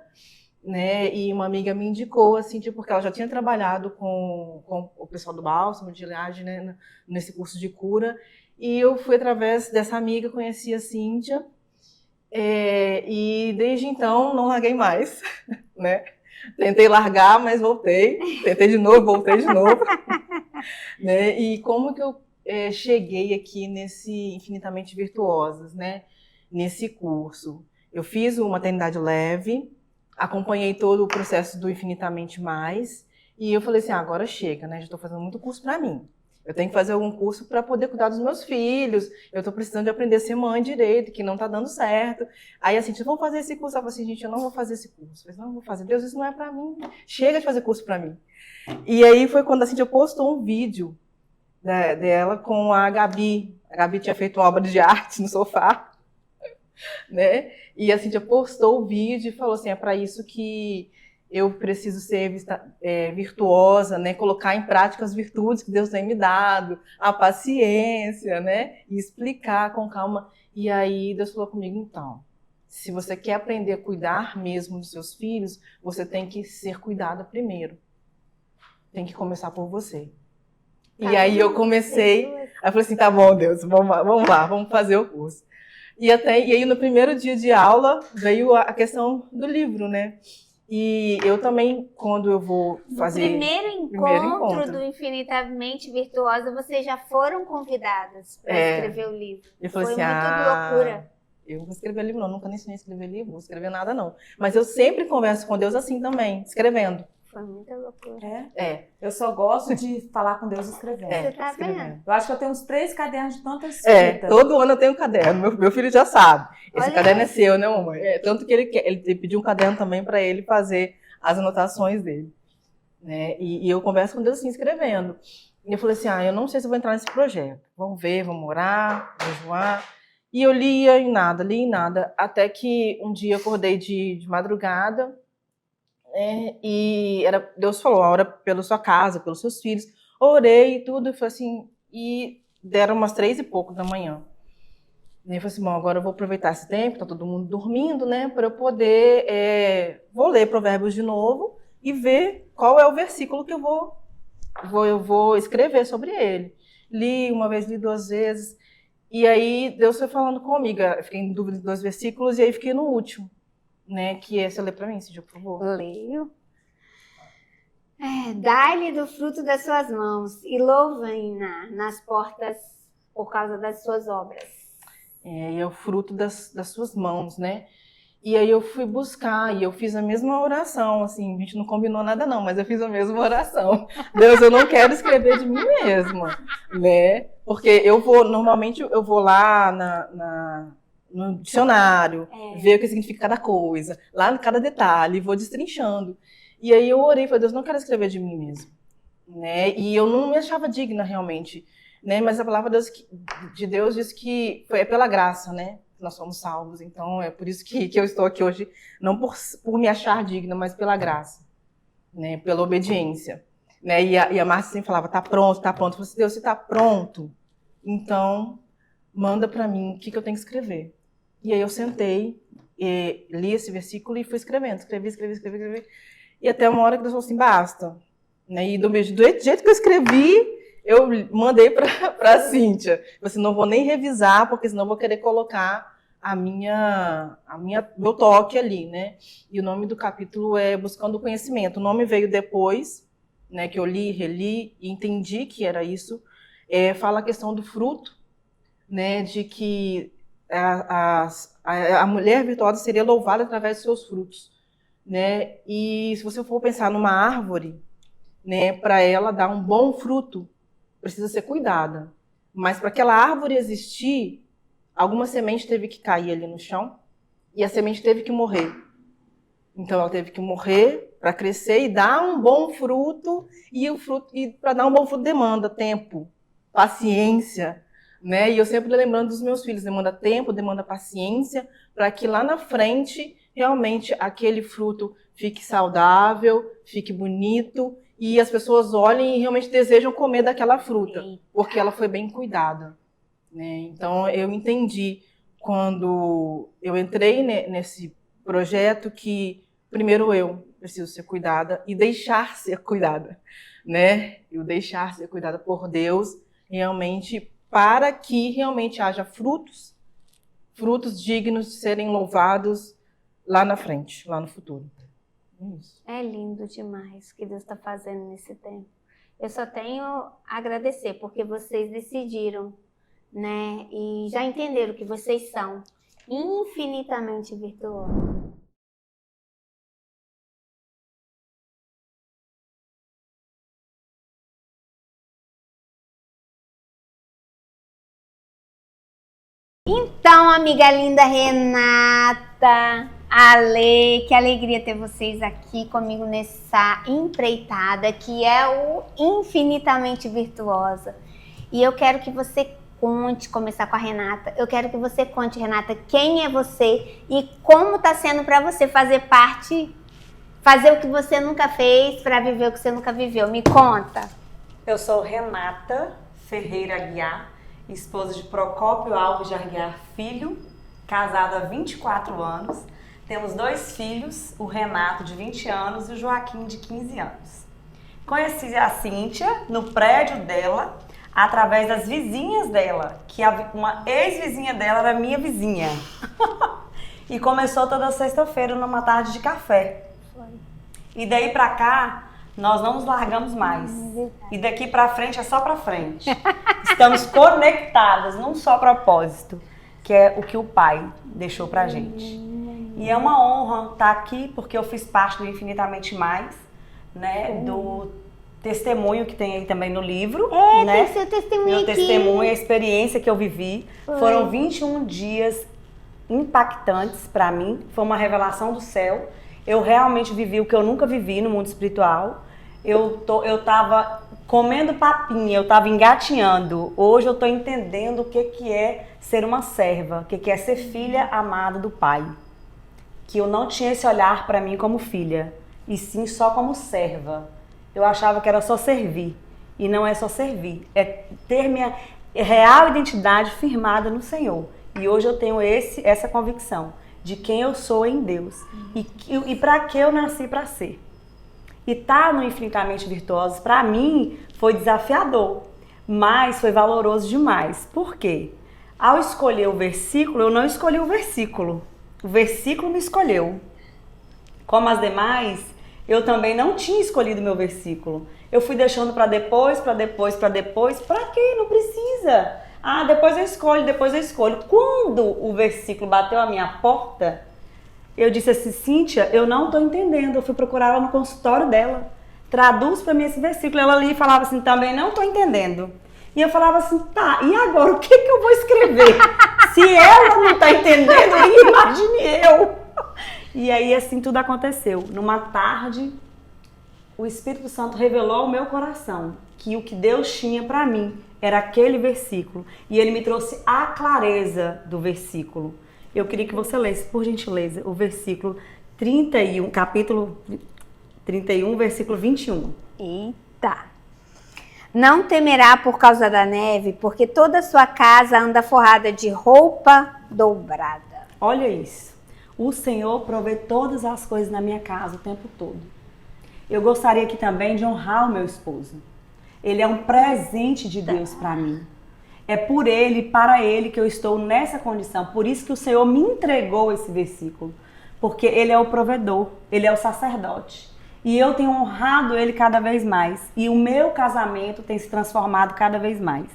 Speaker 5: né? E uma amiga me indicou a Cíntia porque ela já tinha trabalhado com o pessoal do Bálsamo de Gileade, né, nesse curso de cura. E eu fui através dessa amiga, conheci a Cíntia, e desde então não larguei mais, né? Tentei largar, mas voltei. Tentei de novo, voltei de novo. Né? E como que eu cheguei aqui nesse Infinitamente Virtuosas, né? Nesse curso? Eu fiz o Maternidade Leve, acompanhei todo o processo do Infinitamente Mais, e eu falei assim, agora chega, né? Já estou fazendo muito curso para mim. Eu tenho que fazer algum curso para poder cuidar dos meus filhos. Eu estou precisando de aprender a ser mãe direito, que não está dando certo. Aí assim, vamos fazer esse curso. Eu falei assim, gente, eu não vou fazer esse curso. Eu falei, não vou fazer. Deus, isso não é para mim. Chega de fazer curso para mim. E aí foi quando a Cíntia postou um vídeo dela com a Gabi. A Gabi tinha feito uma obra de arte no sofá, né? E a Cíntia postou o vídeo e falou assim, é para isso que eu preciso ser virtuosa, né? Colocar em prática as virtudes que Deus tem me dado, a paciência, né? E explicar com calma. E aí Deus falou comigo, então, se você quer aprender a cuidar mesmo dos seus filhos, você tem que ser cuidada primeiro. Tem que começar por você. E aí eu comecei, aí eu falei assim, tá bom, Deus, vamos lá, vamos fazer o curso. E aí no primeiro dia de aula veio a questão do livro, né? E eu também, quando eu vou fazer...
Speaker 1: No primeiro encontro do Infinitamente Virtuosa, vocês já foram convidadas para escrever o livro.
Speaker 5: Eu falei
Speaker 1: Foi
Speaker 5: assim,
Speaker 1: muito loucura.
Speaker 5: Eu não vou escrever livro não, nunca nem ensinei a escrever livro, não vou escrever nada não. Mas eu sempre converso com Deus assim também, escrevendo.
Speaker 1: Foi muita loucura.
Speaker 4: Eu só gosto de falar com Deus escrevendo.
Speaker 1: Você tá vendo?
Speaker 4: Eu acho que eu tenho uns 3 cadernos de tanta escrita.
Speaker 5: Todo ano eu tenho um caderno, meu filho já sabe. Esse
Speaker 1: Olha
Speaker 5: caderno
Speaker 1: isso.
Speaker 5: é seu, né, mamãe? Tanto que ele pediu um caderno também para ele fazer as anotações dele. Né? E eu converso com Deus assim, escrevendo. E eu falei assim, eu não sei se eu vou entrar nesse projeto. Vamos ver, vamos orar, jejuar. E eu lia em nada, até que um dia eu acordei de madrugada, e Deus falou, ora pela sua casa, pelos seus filhos. Orei e tudo, e foi assim, e deram umas 3 e pouco da manhã. E eu falei assim, bom, agora eu vou aproveitar esse tempo, tá todo mundo dormindo, né, para eu poder, vou ler Provérbios de novo e ver qual é o versículo que eu vou escrever sobre ele. li uma vez, li 2 vezes. E aí Deus foi falando comigo, eu fiquei em dúvida de 2 versículos e aí fiquei no último, né? Que é, você lê para mim, Cíntia, por favor.
Speaker 1: Leio. Dai-lhe do fruto das suas mãos e louvem-na nas portas por causa das suas obras.
Speaker 5: E é o fruto das suas mãos, né? E aí eu fui buscar e eu fiz a mesma oração, assim, a gente não combinou nada não, mas eu fiz a mesma oração. Deus, eu não quero escrever de mim mesma, né? Porque normalmente eu vou lá no dicionário, ver o que significa cada coisa, lá em cada detalhe, vou destrinchando. E aí eu orei, falei, Deus, não quero escrever de mim mesma, né? E eu não me achava digna realmente, né? Mas a palavra de Deus diz que é pela graça, né? Nós somos salvos, então é por isso que eu estou aqui hoje, não por me achar digna, mas pela graça, né? Pela obediência, né? E a Márcia sempre falava, tá pronto, tá pronto. Eu falei, Deus, se tá pronto, então manda para mim o que eu tenho que escrever. E aí eu sentei, li esse versículo e fui escrevendo, escrevi. E até uma hora que Deus falou assim, basta. Né? E do jeito que eu escrevi, eu mandei para a Cíntia. Assim, não vou nem revisar, porque senão eu vou querer colocar meu toque ali, né? E o nome do capítulo é Buscando o Conhecimento. O nome veio depois, né, que eu li, reli e entendi que era isso. Fala a questão do fruto, né, de que a mulher virtuosa seria louvada através dos seus frutos, né? E se você for pensar numa árvore, né, para ela dar um bom fruto, precisa ser cuidada. Mas para aquela árvore existir, alguma semente teve que cair ali no chão e a semente teve que morrer. Então ela teve que morrer para crescer e dar um bom fruto, e para dar um bom fruto demanda tempo, paciência, né? E eu sempre lembrando dos meus filhos, demanda tempo, demanda paciência, para que lá na frente realmente aquele fruto fique saudável, fique bonito, e as pessoas olhem e realmente desejam comer daquela fruta, porque ela foi bem cuidada, né? Então eu entendi quando eu entrei nesse projeto que primeiro eu preciso ser cuidada e deixar ser cuidada, né? Eu deixar ser cuidada por Deus realmente, para que realmente haja frutos dignos de serem louvados lá na frente, lá no futuro. Isso.
Speaker 1: É lindo demais o que Deus está fazendo nesse tempo. Eu só tenho a agradecer, porque vocês decidiram, né? E já entenderam que vocês são infinitamente virtuosos. Então, amiga linda Renata, Ale, que alegria ter vocês aqui comigo nessa empreitada que é o Infinitamente Virtuosa. E eu quero que você conte, começar com a Renata, eu quero que você conte, Renata, quem é você e como está sendo para você fazer o que você nunca fez, para viver o que você nunca viveu. Me conta.
Speaker 6: Eu sou Renata Ferreira Aguiar, esposa de Procópio Alves de Aguiar Filho, casada há 24 anos. Temos 2 filhos, o Renato, de 20 anos, e o Joaquim, de 15 anos. Conheci a Cíntia no prédio dela, através das vizinhas dela, que uma ex-vizinha dela era minha vizinha. E começou toda sexta-feira numa tarde de café. E daí pra cá, nós não nos largamos mais. E daqui pra frente é só pra frente. Estamos conectadas num só propósito, que é o que o Pai deixou pra gente. E é uma honra estar aqui, porque eu fiz parte do Infinitamente Mais, né? Do testemunho que tem aí também no livro. Né?
Speaker 1: Tem seu testemunho
Speaker 6: Meu
Speaker 1: aqui.
Speaker 6: testemunho, a experiência que eu vivi. Foram 21 dias impactantes pra mim. Foi uma revelação do céu. Eu realmente vivi o que eu nunca vivi no mundo espiritual. Eu tava comendo papinha, eu tava engatinhando. Hoje eu tô entendendo o que é ser uma serva, o que é ser filha amada do Pai. Que eu não tinha esse olhar para mim como filha, e sim só como serva. Eu achava que era só servir, e não é só servir, é ter minha real identidade firmada no Senhor. E hoje eu tenho essa convicção de quem eu sou em Deus e para que eu nasci para ser. E estar no Infinitamente Virtuosos, para mim, foi desafiador, mas foi valoroso demais. Por quê? Ao escolher o versículo, eu não escolhi o versículo me escolheu. Como as demais, eu também não tinha escolhido meu versículo. Eu fui deixando para depois, para quê? Não precisa. Ah, depois eu escolho. Quando o versículo bateu a minha porta, eu disse assim, Cíntia, eu não estou entendendo. Eu fui procurar ela no consultório dela. Traduz para mim esse versículo. Ela ali falava assim, também não estou entendendo. E eu falava assim, tá, e agora o que eu vou escrever? Se ela não está entendendo, imagine eu. E aí assim tudo aconteceu. Numa tarde, o Espírito Santo revelou ao meu coração que o que Deus tinha para mim era aquele versículo. E ele me trouxe a clareza do versículo. Eu queria que você lesse, por gentileza, o versículo 31, capítulo 31, versículo 21.
Speaker 1: Eita! Não temerá por causa da neve, porque toda a sua casa anda forrada de roupa dobrada.
Speaker 6: Olha isso. O Senhor provê todas as coisas na minha casa o tempo todo. Eu gostaria aqui também de honrar o meu esposo. Ele é um presente de Deus para mim. É por ele e para ele que eu estou nessa condição. Por isso que o Senhor me entregou esse versículo. Porque ele é o provedor, ele é o sacerdote. E eu tenho honrado ele cada vez mais. E o meu casamento tem se transformado cada vez mais.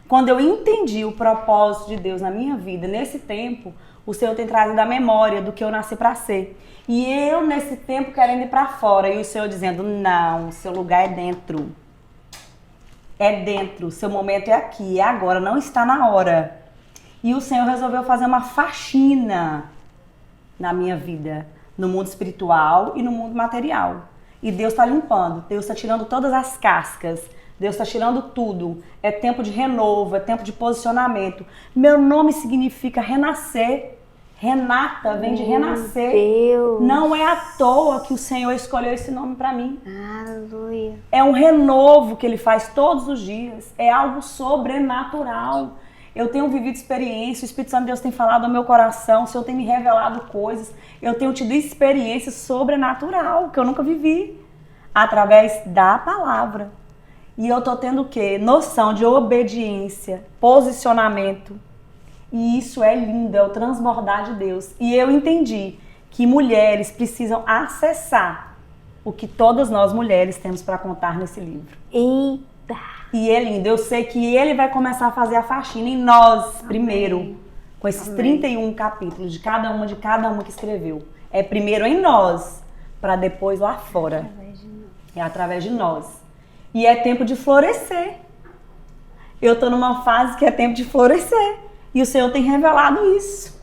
Speaker 6: Quando eu entendi o propósito de Deus na minha vida, nesse tempo, o Senhor tem trazido a memória do que eu nasci para ser. E eu, nesse tempo, querendo ir para fora. E o Senhor dizendo, não, seu lugar é dentro. É dentro, seu momento é aqui, é agora, não está na hora. E o Senhor resolveu fazer uma faxina na minha vida, no mundo espiritual e no mundo material. E Deus está limpando, Deus está tirando todas as cascas, Deus está tirando tudo. É tempo de renovo, é tempo de posicionamento. Meu nome significa renascer. Renata vem de renascer.
Speaker 1: Deus.
Speaker 6: Não é à toa que o Senhor escolheu esse nome para mim.
Speaker 1: Aleluia.
Speaker 6: É um renovo que Ele faz todos os dias. É algo sobrenatural. Eu tenho vivido experiência, o Espírito Santo de Deus tem falado ao meu coração, o Senhor tem me revelado coisas. Eu tenho tido experiência sobrenatural que eu nunca vivi. Através da palavra. E eu tô tendo o quê? Noção de obediência, posicionamento. E isso é lindo, é o transbordar de Deus. E eu entendi que mulheres precisam acessar o que todas nós mulheres temos para contar nesse livro.
Speaker 1: Eita!
Speaker 6: E é lindo, eu sei que ele vai começar a fazer a faxina em nós primeiro, com esses 31 capítulos de cada uma que escreveu. É primeiro em nós, para depois lá fora. É através de nós. E é tempo de florescer. Eu tô numa fase que é tempo de florescer. E o Senhor tem revelado isso.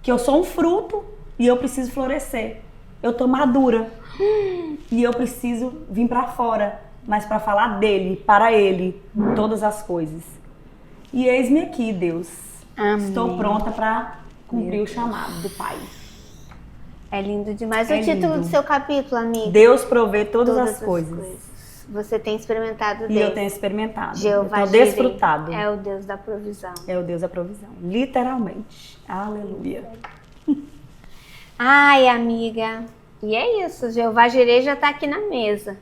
Speaker 6: Que eu sou um fruto e eu preciso florescer. Eu tô madura. E eu preciso vir para fora. Mas para falar dele, para ele, todas as coisas. E eis-me aqui, Deus.
Speaker 1: Amém.
Speaker 6: Estou pronta para cumprir o chamado do Pai.
Speaker 1: É lindo demais.
Speaker 6: É
Speaker 1: o título
Speaker 6: lindo.
Speaker 1: do seu capítulo, amiga?
Speaker 6: Deus provê todas as coisas.
Speaker 1: Você tem experimentado
Speaker 6: E
Speaker 1: Deus.
Speaker 6: eu tenho experimentado.
Speaker 1: Jeová
Speaker 6: eu tenho
Speaker 1: Jireh
Speaker 6: desfrutado.
Speaker 1: é o Deus da provisão.
Speaker 6: É o Deus da provisão. Literalmente. Aleluia.
Speaker 1: Ai, amiga. E é isso. Jeová Jireh já está aqui na mesa.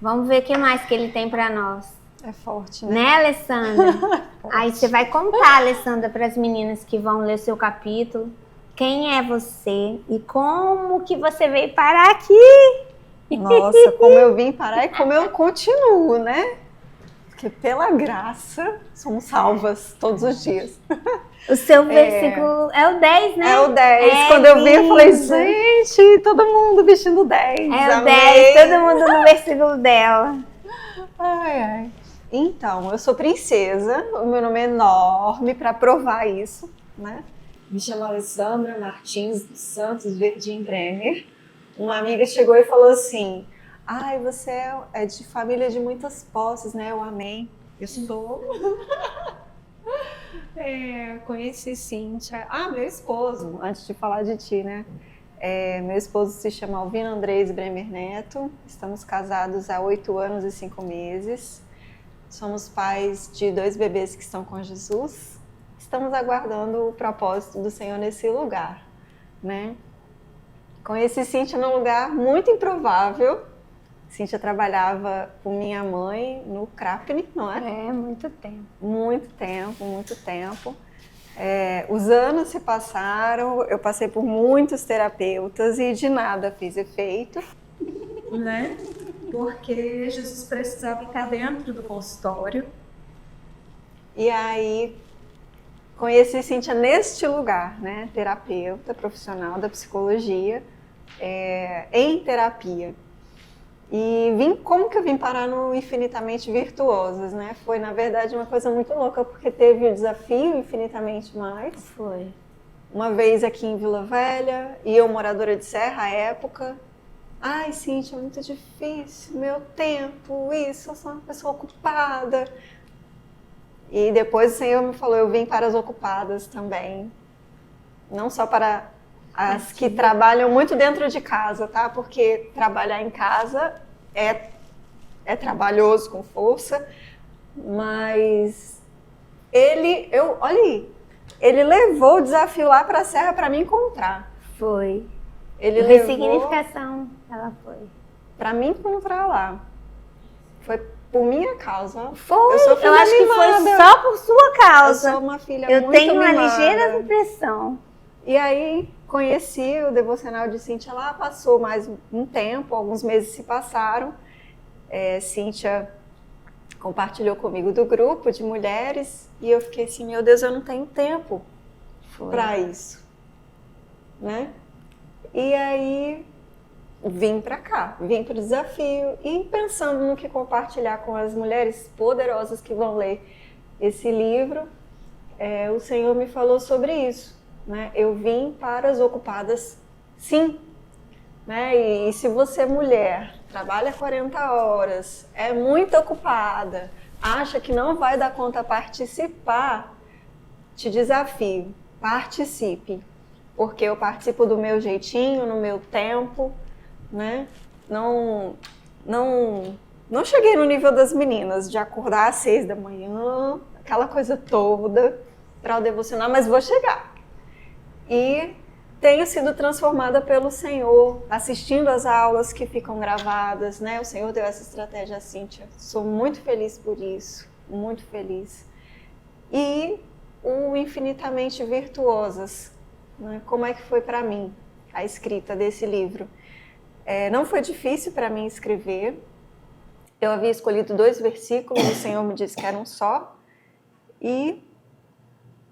Speaker 1: Vamos ver o que mais que ele tem para nós.
Speaker 2: É forte, né?
Speaker 1: Né, Alessandra? Aí você vai contar, Alessandra, para as meninas que vão ler o seu capítulo. Quem é você e como que você veio parar aqui?
Speaker 2: Nossa, como eu vim parar e como eu continuo, né? Porque pela graça somos salvas todos os dias.
Speaker 1: O seu versículo é o 10, né?
Speaker 2: É o 10.
Speaker 1: É
Speaker 2: Quando eu vi, eu falei,
Speaker 1: lindo.
Speaker 2: gente, todo mundo vestindo 10.
Speaker 1: É o
Speaker 2: amém.
Speaker 1: 10, todo mundo no versículo dela.
Speaker 2: Ai, ai. Então, eu sou princesa, o meu nome é enorme para provar isso, né? Me chamo Alessandra Martins dos Santos Verdim Bremer. Uma amiga chegou e falou assim, ai, você é de família de muitas posses, né? Eu amei. Eu sou. Conheci Cíntia. Ah, meu esposo, antes de falar de ti, né? Meu esposo se chama Alvino Andrés Bremer Neto. Estamos casados há 8 anos e 5 meses. Somos pais de 2 bebês que estão com Jesus. Estamos aguardando o propósito do Senhor nesse lugar, né? Conheci Cíntia num lugar muito improvável.
Speaker 7: Cíntia trabalhava com minha mãe no Crapne, não é?
Speaker 1: É, muito tempo.
Speaker 7: Muito tempo, muito tempo. Os anos se passaram, eu passei por muitos terapeutas e de nada fiz efeito.
Speaker 3: Né? Porque Jesus precisava ficar dentro do consultório.
Speaker 7: E aí conheci Cíntia neste lugar, né? Terapeuta profissional da psicologia, em terapia. E como que eu vim parar no Infinitamente Virtuosas, né? Foi, na verdade, uma coisa muito louca, porque teve o desafio Infinitamente Mais.
Speaker 1: Foi.
Speaker 7: Uma vez aqui em Vila Velha, e eu moradora de Serra à época. Ai, Cíntia, é muito difícil, meu tempo, isso, eu sou uma pessoa ocupada. E depois o Senhor me falou, eu vim para as ocupadas também. Não só para as que trabalham muito dentro de casa, tá? Porque trabalhar em casa é trabalhoso, com força, mas olha aí, ele levou o desafio lá para a Serra para me encontrar.
Speaker 1: Foi.
Speaker 7: Ele
Speaker 1: Ressignificação, ela foi.
Speaker 7: Para me encontrar lá. Foi por minha causa.
Speaker 1: Foi,
Speaker 7: Eu sou filha
Speaker 1: eu acho que foi
Speaker 7: mimada.
Speaker 1: só por sua causa.
Speaker 7: Eu sou uma filha
Speaker 1: Eu
Speaker 7: muito
Speaker 1: tenho uma
Speaker 7: mimada.
Speaker 1: ligeira impressão.
Speaker 7: E aí conheci o devocional de Cíntia lá, passou mais um tempo, alguns meses se passaram. Cíntia compartilhou comigo do grupo de mulheres e eu fiquei assim, meu Deus, eu não tenho tempo para isso, né? E aí vim para cá, vim para o desafio e pensando no que compartilhar com as mulheres poderosas que vão ler esse livro, o Senhor me falou sobre isso, né? Eu vim para as ocupadas, sim, né? E se você mulher trabalha 40 horas, é muito ocupada, acha que não vai dar conta participar, te desafio, participe, porque eu participo do meu jeitinho, no meu tempo, né? Não cheguei no nível das meninas de acordar às 6 da manhã, aquela coisa toda para o devocional, mas vou chegar. E tenho sido transformada pelo Senhor, assistindo às aulas que ficam gravadas, né? O Senhor deu essa estratégia a Cíntia. Sou muito feliz por isso, muito feliz. E o Infinitamente Virtuosas, né? Como é que foi para mim a escrita desse livro? Não foi difícil para mim escrever. Eu havia escolhido 2 versículos, o Senhor me disse que era um só. E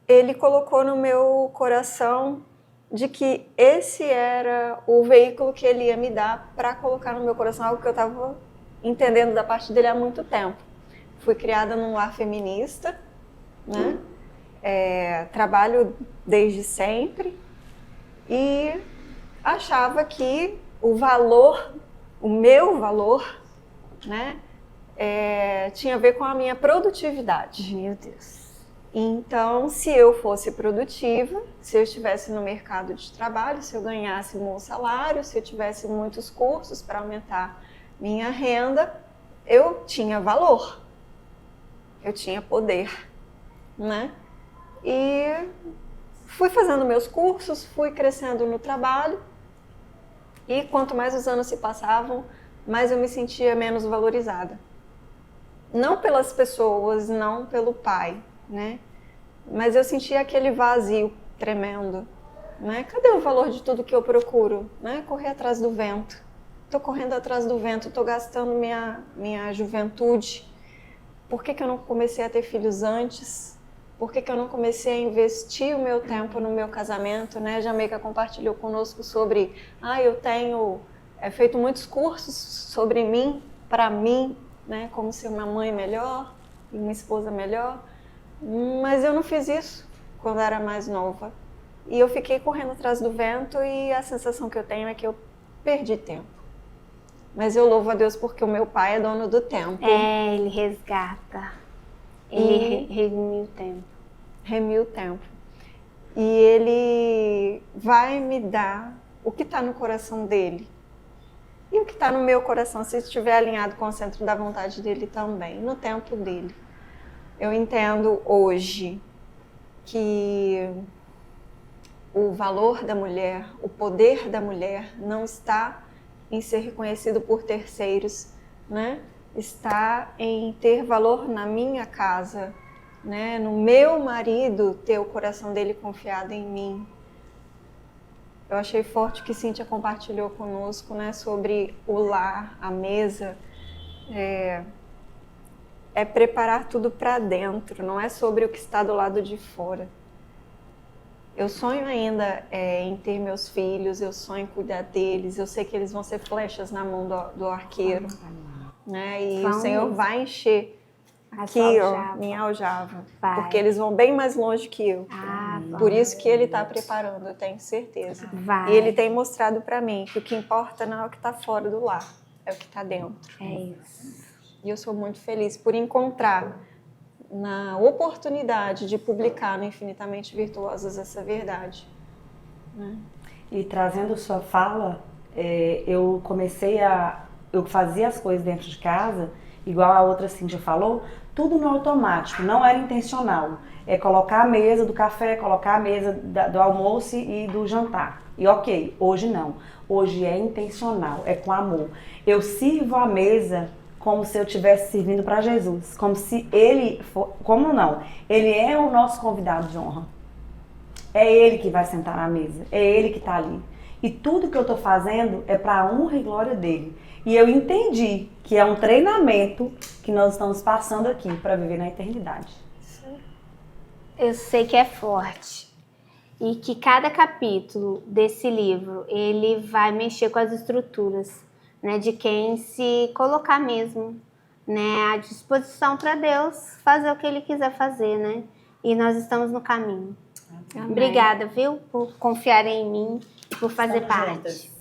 Speaker 7: Ele colocou no meu coração de que esse era o veículo que Ele ia me dar para colocar no meu coração algo que eu estava entendendo da parte dele há muito tempo. Fui criada num lar feminista, né? Trabalho desde sempre e achava que o meu valor, né, tinha a ver com a minha produtividade.
Speaker 1: Meu Deus.
Speaker 7: Então, se eu fosse produtiva, se eu estivesse no mercado de trabalho, se eu ganhasse um bom salário, se eu tivesse muitos cursos para aumentar minha renda, eu tinha valor, eu tinha poder, né? E fui fazendo meus cursos, fui crescendo no trabalho e quanto mais os anos se passavam, mais eu me sentia menos valorizada. Não pelas pessoas, não pelo pai, né? Mas eu sentia aquele vazio tremendo, né? Cadê o valor de tudo que eu procuro, né? Correr atrás do vento. Tô correndo atrás do vento, tô gastando minha juventude. Por que eu não comecei a ter filhos antes? Por que eu não comecei a investir o meu tempo no meu casamento, né? Jamaica compartilhou conosco sobre, eu tenho feito muitos cursos sobre mim, para mim, né? Como ser uma mãe melhor e uma esposa melhor. Mas eu não fiz isso quando era mais nova. E eu fiquei correndo atrás do vento e a sensação que eu tenho é que eu perdi tempo. Mas eu louvo a Deus porque o meu pai é dono do tempo.
Speaker 1: Ele resgata. Ele remia o tempo.
Speaker 7: Remia o tempo. E ele vai me dar o que está no coração dele. E o que está no meu coração, se estiver alinhado com o centro da vontade dele também, no tempo dele. Eu entendo hoje que o valor da mulher, o poder da mulher não está em ser reconhecido por terceiros, né? Está em ter valor na minha casa, né? No meu marido ter o coração dele confiado em mim. Eu achei forte que Cíntia compartilhou conosco, né, sobre o lar, a mesa. É preparar tudo para dentro, não é sobre o que está do lado de fora. Eu sonho ainda em ter meus filhos, eu sonho em cuidar deles, eu sei que eles vão ser flechas na mão do arqueiro, né? E o Senhor vai encher aqui, ó, minha aljava, porque eles vão bem mais longe que eu. Por isso que Ele está preparando, eu tenho certeza. E Ele tem mostrado para mim que o que importa não é o que está fora do lar, é o que está dentro.
Speaker 1: É isso.
Speaker 7: E eu sou muito feliz por encontrar na oportunidade de publicar no Infinitamente Virtuosas essa verdade. Né?
Speaker 6: E trazendo sua fala, eu fazia as coisas dentro de casa, igual a outra Cíntia falou, tudo no automático, não era intencional. É colocar a mesa do café, colocar a mesa do almoço e do jantar. E ok, hoje não. Hoje é intencional, é com amor. Eu sirvo a mesa como se eu estivesse servindo para Jesus, como se Ele for, como não? Ele é o nosso convidado de honra. É Ele que vai sentar na mesa, é Ele que está ali. E tudo que eu estou fazendo é para a honra e glória dele. E eu entendi que é um treinamento que nós estamos passando aqui para viver na eternidade.
Speaker 1: Eu sei que é forte e que cada capítulo desse livro ele vai mexer com as estruturas, né, de quem se colocar mesmo, né, à disposição para Deus fazer o que Ele quiser fazer, né? E nós estamos no caminho. Amém. Obrigada, viu, por confiar em mim e por fazer parte.
Speaker 6: Juntas.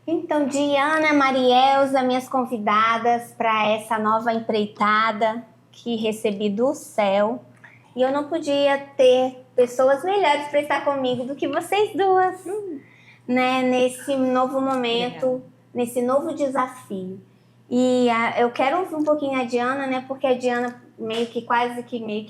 Speaker 1: Então, Diana, Marielza, minhas convidadas para essa nova empreitada que recebi do céu. E eu não podia ter pessoas melhores para estar comigo do que vocês duas, né? Nesse novo momento, nesse novo desafio. E eu quero ouvir um pouquinho a Diana, né? Porque a Diana meio que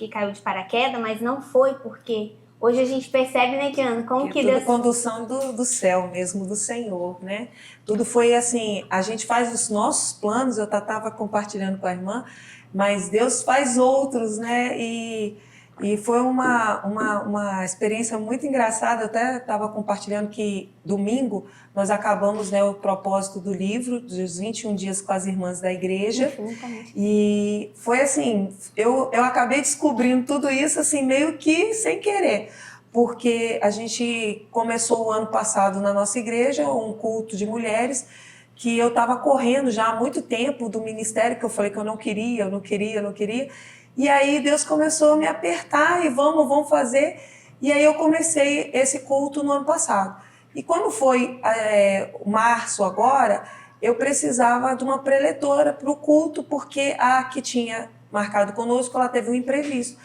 Speaker 1: caiu de paraquedas, mas não foi porque hoje a gente percebe, né, Diana, como que
Speaker 8: tudo
Speaker 1: Deus...
Speaker 8: condução do céu mesmo, do Senhor, né? Tudo foi assim, a gente faz os nossos planos, eu estava compartilhando com a irmã, mas Deus faz outros, né? E foi uma experiência muito engraçada. Eu até estava compartilhando que domingo nós acabamos, né, o propósito do livro, dos 21 dias com as irmãs da igreja. E foi assim, eu acabei descobrindo tudo isso assim, meio que sem querer. Porque a gente começou o ano passado na nossa igreja, um culto de mulheres, que eu estava correndo já há muito tempo do ministério, que eu falei que eu não queria. E aí Deus começou a me apertar e vamos fazer. E aí eu comecei esse culto no ano passado. E quando foi março agora, eu precisava de uma preletora para o culto, porque a que tinha marcado conosco, ela teve um imprevisto.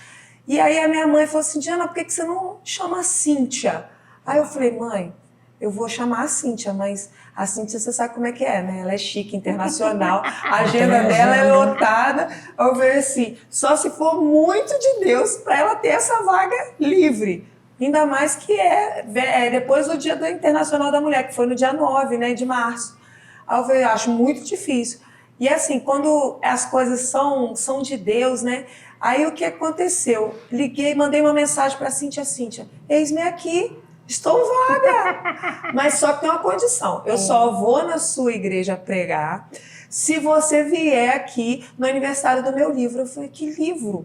Speaker 8: E aí a minha mãe falou assim, Diana, por que você não chama a Cíntia? Aí eu falei, mãe, eu vou chamar a Cíntia, mas a Cíntia, você sabe como é que é, né? Ela é chique, internacional, a agenda dela é lotada. Eu falei assim, só se for muito de Deus para ela ter essa vaga livre. Ainda mais que depois do Dia Internacional da Mulher, que foi no dia 9, né, de março. Aí eu falei, acho muito difícil. E assim, quando as coisas são de Deus, né? Aí o que aconteceu? Liguei, mandei uma mensagem para a Cíntia, eis-me aqui. Estou vaga, mas só que tem uma condição. Eu só vou na sua igreja pregar se você vier aqui no aniversário do meu livro. Eu falei, que livro?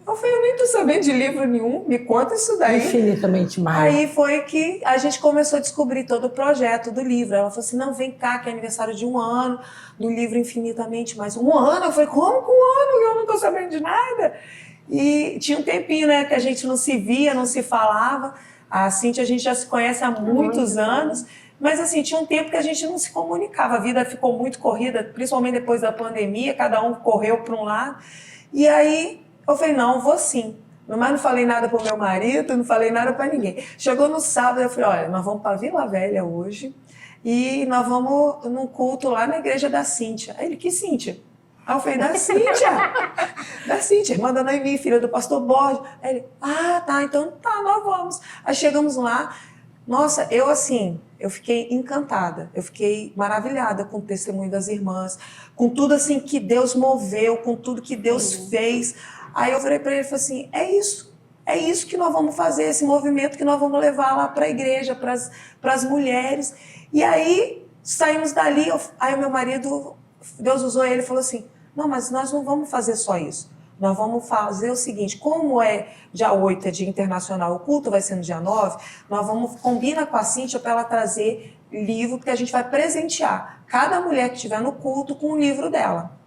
Speaker 8: Eu falei, eu nem estou sabendo de livro nenhum, me conta isso daí.
Speaker 9: Infinitamente mais.
Speaker 8: Aí foi que a gente começou a descobrir todo o projeto do livro. Ela falou assim, não, vem cá, que é aniversário de 1 ano, do livro Infinitamente Mais. 1 ano? Eu falei, como com 1 ano? Eu não estou sabendo de nada. E tinha um tempinho, né, que a gente não se via, não se falava. A Cíntia, a gente já se conhece há muitos anos, mas assim, tinha um tempo que a gente não se comunicava, a vida ficou muito corrida, principalmente depois da pandemia, cada um correu para um lado, e aí eu falei, não, eu vou sim. Mas não falei nada para o meu marido, não falei nada para ninguém. Chegou no sábado, eu falei, olha, nós vamos para Vila Velha hoje, e nós vamos num culto lá na igreja da Cíntia. Aí ele, que Cíntia? Aí eu falei, da Cíntia, irmã da Noemi, filha do pastor Borges. Aí ele, tá, então tá, nós vamos. Aí chegamos lá, nossa, eu fiquei encantada, eu fiquei maravilhada com o testemunho das irmãs, com tudo assim que Deus moveu, com tudo que Deus fez. Aí eu falei para ele, falei assim, é isso que nós vamos fazer, esse movimento que nós vamos levar lá para a igreja, para as mulheres. E aí saímos dali, aí o meu marido, Deus usou ele e falou assim, não, mas nós não vamos fazer só isso. Nós vamos fazer o seguinte, como é dia 8, é dia internacional, o culto vai ser no dia 9, nós vamos combinar com a Cíntia para ela trazer livro, porque a gente vai presentear cada mulher que estiver no culto com o livro dela.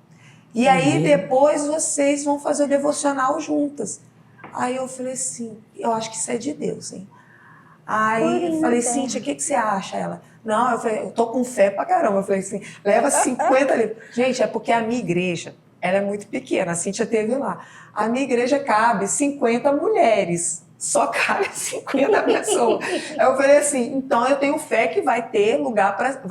Speaker 8: E aí depois vocês vão fazer o devocional juntas. Aí eu falei assim, eu acho que isso é de Deus, hein? Aí eu falei, Cíntia, o que você acha? Ela, não, eu falei, eu tô com fé pra caramba. Eu falei assim, leva 50 livros. Gente, é porque a minha igreja, ela é muito pequena, a Cíntia teve lá. A minha igreja cabe 50 mulheres, só cabe 50 pessoas. Aí eu falei assim, então eu tenho fé que vai ter lugar para,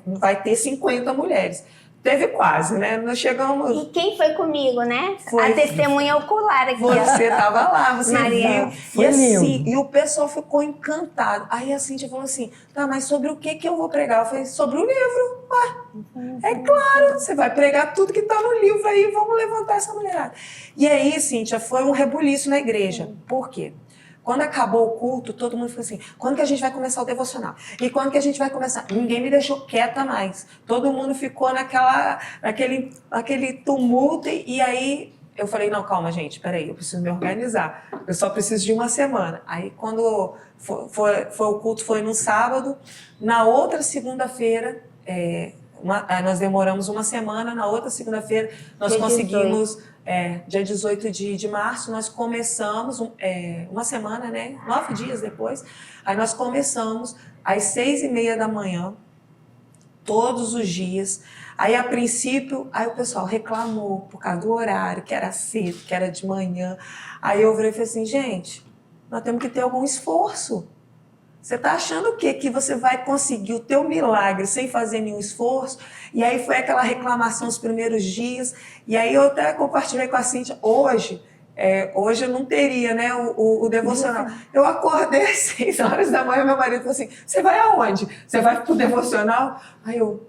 Speaker 8: vai ter 50 mulheres. Teve quase, né? Nós chegamos...
Speaker 1: E quem foi comigo, né?
Speaker 8: Foi.
Speaker 1: A testemunha ocular aqui.
Speaker 8: Você estava lá, você
Speaker 1: Maria.
Speaker 8: viu. E, assim, e o pessoal ficou encantado. Aí a Cíntia falou assim, tá, mas sobre o que eu vou pregar? Eu falei, sobre o livro. É claro, você vai pregar tudo que está no livro aí, vamos levantar essa mulherada. E aí, Cíntia, foi um rebuliço na igreja. Por quê? Quando acabou o culto, todo mundo falou assim, quando que a gente vai começar o devocional? E quando que a gente vai começar? Ninguém me deixou quieta mais. Todo mundo ficou naquele tumulto. E aí eu falei, não, calma, gente, peraí, eu preciso me organizar. Eu só preciso de uma semana. Aí quando foi o culto, foi no sábado. Na outra segunda-feira, nós demoramos uma semana. Na outra segunda-feira, nós conseguimos... dia 18 de março, nós começamos, uma semana, né? 9 dias depois, aí nós começamos às 6h30 da manhã, todos os dias. Aí, a princípio, aí o pessoal reclamou por causa do horário, que era cedo, que era de manhã. Aí eu virei e falei assim, gente, nós temos que ter algum esforço. Você está achando o quê? Que você vai conseguir o teu milagre sem fazer nenhum esforço? E aí foi aquela reclamação os primeiros dias. E aí eu até compartilhei com a Cíntia. Hoje eu não teria, né, o devocional. Eu acordei às 6 horas da manhã, meu marido falou assim, você vai aonde? Você vai pro devocional? Aí eu...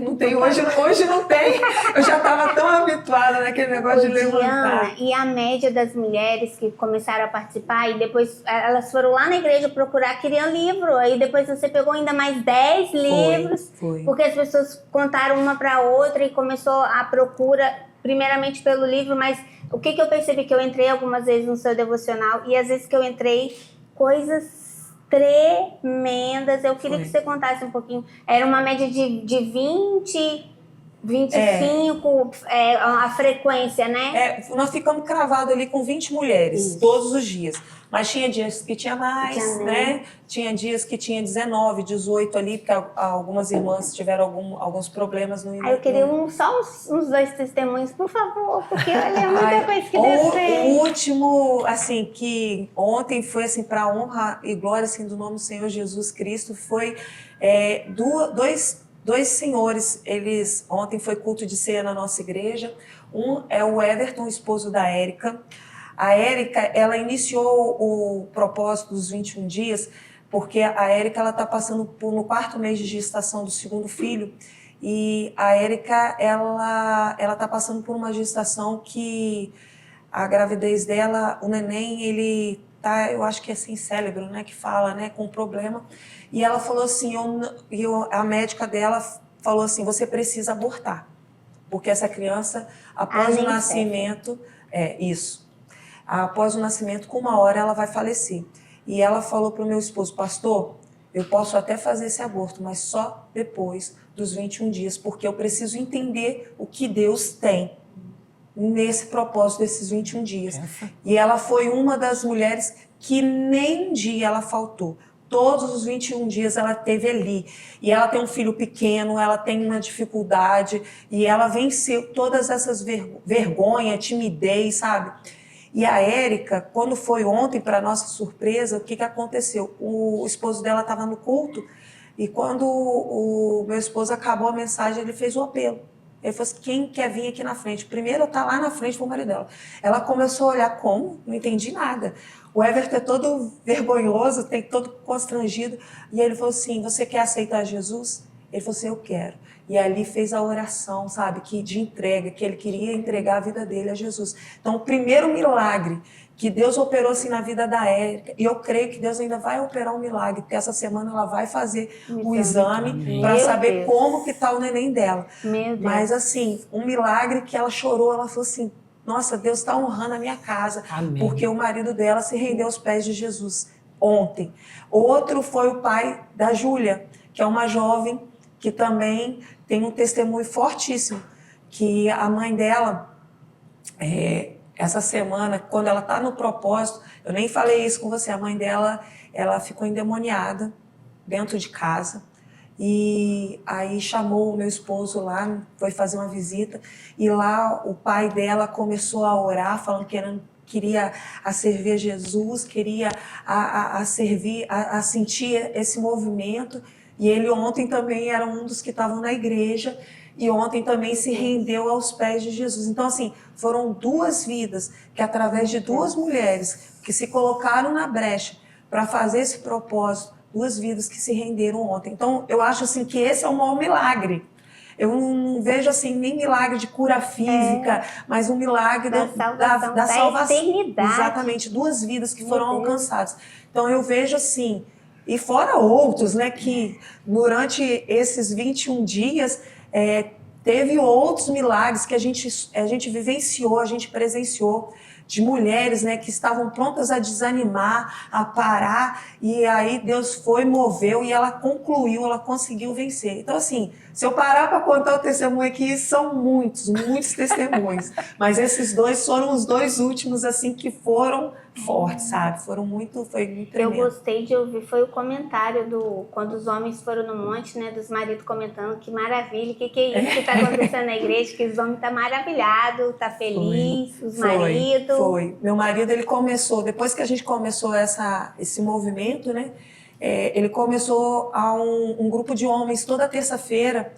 Speaker 8: não tem, hoje não tem. Eu já estava tão habituada naquele negócio de levantar.
Speaker 1: E a média das mulheres que começaram a participar e depois elas foram lá na igreja procurar, queriam livro. Aí depois você pegou ainda mais 10 livros, porque as pessoas contaram uma para outra e começou a procura primeiramente pelo livro. Mas o que eu percebi? Que eu entrei algumas vezes no seu devocional e às vezes que eu entrei, coisas tremendas. Eu queria que você contasse um pouquinho. Era uma média de 20, 25 a frequência, né?
Speaker 8: Nós ficamos cravados ali com 20 mulheres, todos os dias. Mas tinha dias que tinha mais, né? Tinha dias que tinha 19, 18 ali, porque algumas irmãs tiveram alguns problemas no início.
Speaker 1: Aí eu queria só uns 2 testemunhos, por favor, porque olha, é muita coisa que Deus fez.
Speaker 8: O último, assim, que ontem foi, assim, para honra e glória, assim, do nome do Senhor Jesus Cristo, foi dois senhores, ontem foi culto de ceia na nossa igreja. Um é o Everton, esposo da Érica. A Érica, ela iniciou o propósito dos 21 dias, porque a Érica está passando no 4º mês de gestação do 2º filho, e a Érica, ela está passando por uma gestação que a gravidez dela, o neném, ele tá, eu acho que é sem cérebro, né, que fala, né, com problema. E ela falou assim, a médica dela falou assim, você precisa abortar, porque essa criança, após o nascimento, após o nascimento, com 1 hora ela vai falecer. E ela falou para o meu esposo, pastor, eu posso até fazer esse aborto, mas só depois dos 21 dias, porque eu preciso entender o que Deus tem nesse propósito desses 21 dias. E ela foi uma das mulheres que nem um dia ela faltou. Todos os 21 dias ela esteve ali. E ela tem um filho pequeno, ela tem uma dificuldade, e ela venceu todas essas vergonha, timidez, sabe? E a Érica, quando foi ontem, para nossa surpresa, o que aconteceu? O esposo dela estava no culto, e quando o meu esposo acabou a mensagem, ele fez um apelo. Ele falou assim, quem quer vir aqui na frente? Primeiro eu tá lá na frente pro marido dela. Ela começou a olhar como, não entendi nada. O Everton é todo vergonhoso, todo constrangido. E ele falou assim, você quer aceitar Jesus? Ele falou assim, eu quero. E ali fez a oração, sabe, de entrega, que ele queria entregar a vida dele a Jesus. Então, o primeiro milagre que Deus operou assim na vida da Érica, e eu creio que Deus ainda vai operar um milagre, porque essa semana ela vai fazer o exame para saber como que tá o neném dela.
Speaker 1: Meu Deus.
Speaker 8: Mas assim, um milagre que ela chorou, ela falou assim, nossa, Deus está honrando a minha casa, porque o marido dela se rendeu aos pés de Jesus ontem. Outro foi o pai da Júlia, que é uma jovem que também tem um testemunho fortíssimo, que a mãe dela, essa semana, quando ela está no propósito, eu nem falei isso com você, a mãe dela, ela ficou endemoniada dentro de casa, e aí chamou o meu esposo lá, foi fazer uma visita, e lá o pai dela começou a orar, falando que queria servir a Jesus, queria servir, a sentir esse movimento. E ele ontem também era um dos que estavam na igreja e ontem também se rendeu aos pés de Jesus. Então, assim, foram 2 vidas que através de 2 mulheres que se colocaram na brecha para fazer esse propósito, 2 vidas que se renderam ontem. Então, eu acho assim que esse é o maior milagre. Eu não vejo assim nem milagre de cura física, mas um milagre da salvação.
Speaker 1: Eternidade.
Speaker 8: Exatamente, 2 vidas que foram alcançadas. Então, eu vejo assim. E fora outros, né, que durante esses 21 dias teve outros milagres que a gente vivenciou, a gente presenciou, de mulheres, né, que estavam prontas a desanimar, a parar, e aí Deus foi, moveu e ela concluiu, ela conseguiu vencer. Então, assim, se eu parar para contar o testemunho aqui, são muitos testemunhos, mas esses 2 foram os 2 últimos, assim, que foram fortes, sabe? Foi muito tremendo.
Speaker 1: Eu gostei de ouvir, foi o comentário quando os homens foram no monte, né, dos maridos comentando que maravilha, que é isso que está acontecendo na igreja, que os homens estão maravilhados, tá feliz, os maridos.
Speaker 8: Foi. Meu marido, ele começou, depois que a gente começou esse movimento, né, ele começou um grupo de homens toda terça-feira,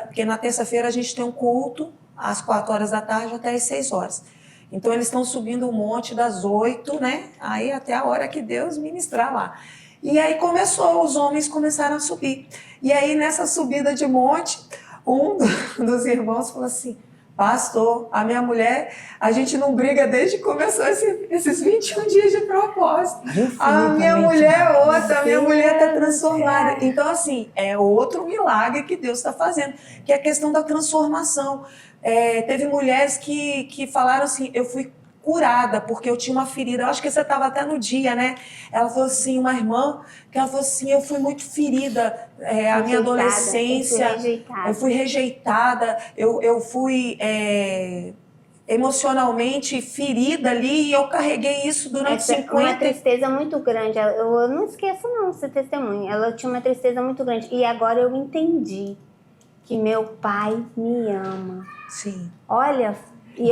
Speaker 8: porque na terça-feira a gente tem um culto às 4 horas da tarde até às 6 horas. Então eles estão subindo um monte das 8, né? Aí até a hora que Deus ministrar lá. E aí os homens começaram a subir. E aí nessa subida de monte, um dos irmãos falou assim, pastor, a minha mulher, a gente não briga desde que começou esses 21 dias de propósito. A minha mulher é outra, a minha mulher está transformada. Então assim, é outro milagre que Deus está fazendo, que é a questão da transformação. Teve mulheres que falaram assim, eu fui curada porque eu tinha uma ferida. Eu acho que você estava até no dia, né? Ela falou assim, uma irmã, que ela falou assim, eu fui muito ferida, a minha adolescência, eu fui rejeitada, eu fui emocionalmente ferida ali e eu carreguei isso durante 50...
Speaker 1: Uma tristeza muito grande. Eu não esqueço não esse testemunho. Ela tinha uma tristeza muito grande. E agora eu entendi que meu pai me ama.
Speaker 8: Sim.
Speaker 1: Olha,
Speaker 8: e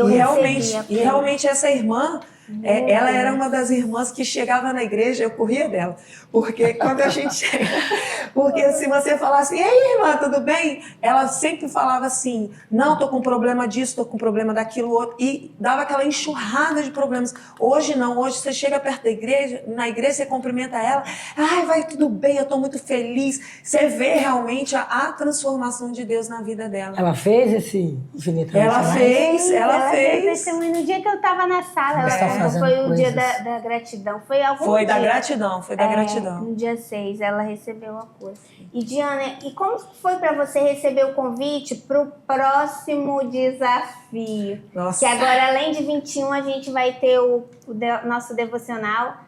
Speaker 8: realmente essa irmã, ela era uma das irmãs que chegava na igreja, eu corria dela, porque quando a gente chega, porque se você falasse, e aí irmã, tudo bem? Ela sempre falava assim, não, tô com problema disso, tô com problema daquilo outro, e dava aquela enxurrada de problemas. Hoje não, hoje você chega perto da igreja, na igreja você cumprimenta ela, ai, vai tudo bem, eu tô muito feliz. Você vê realmente a transformação de Deus na vida dela.
Speaker 9: Ela fez esse infinito.
Speaker 8: Ela fez.
Speaker 1: No dia que eu tava na sala, foi o dia da gratidão. Foi
Speaker 8: da gratidão.
Speaker 1: No dia 6, ela recebeu a coisa. E Diana, e como foi para você receber o convite para o próximo desafio?
Speaker 8: Nossa.
Speaker 1: Que agora, além de 21, a gente vai ter o nosso devocional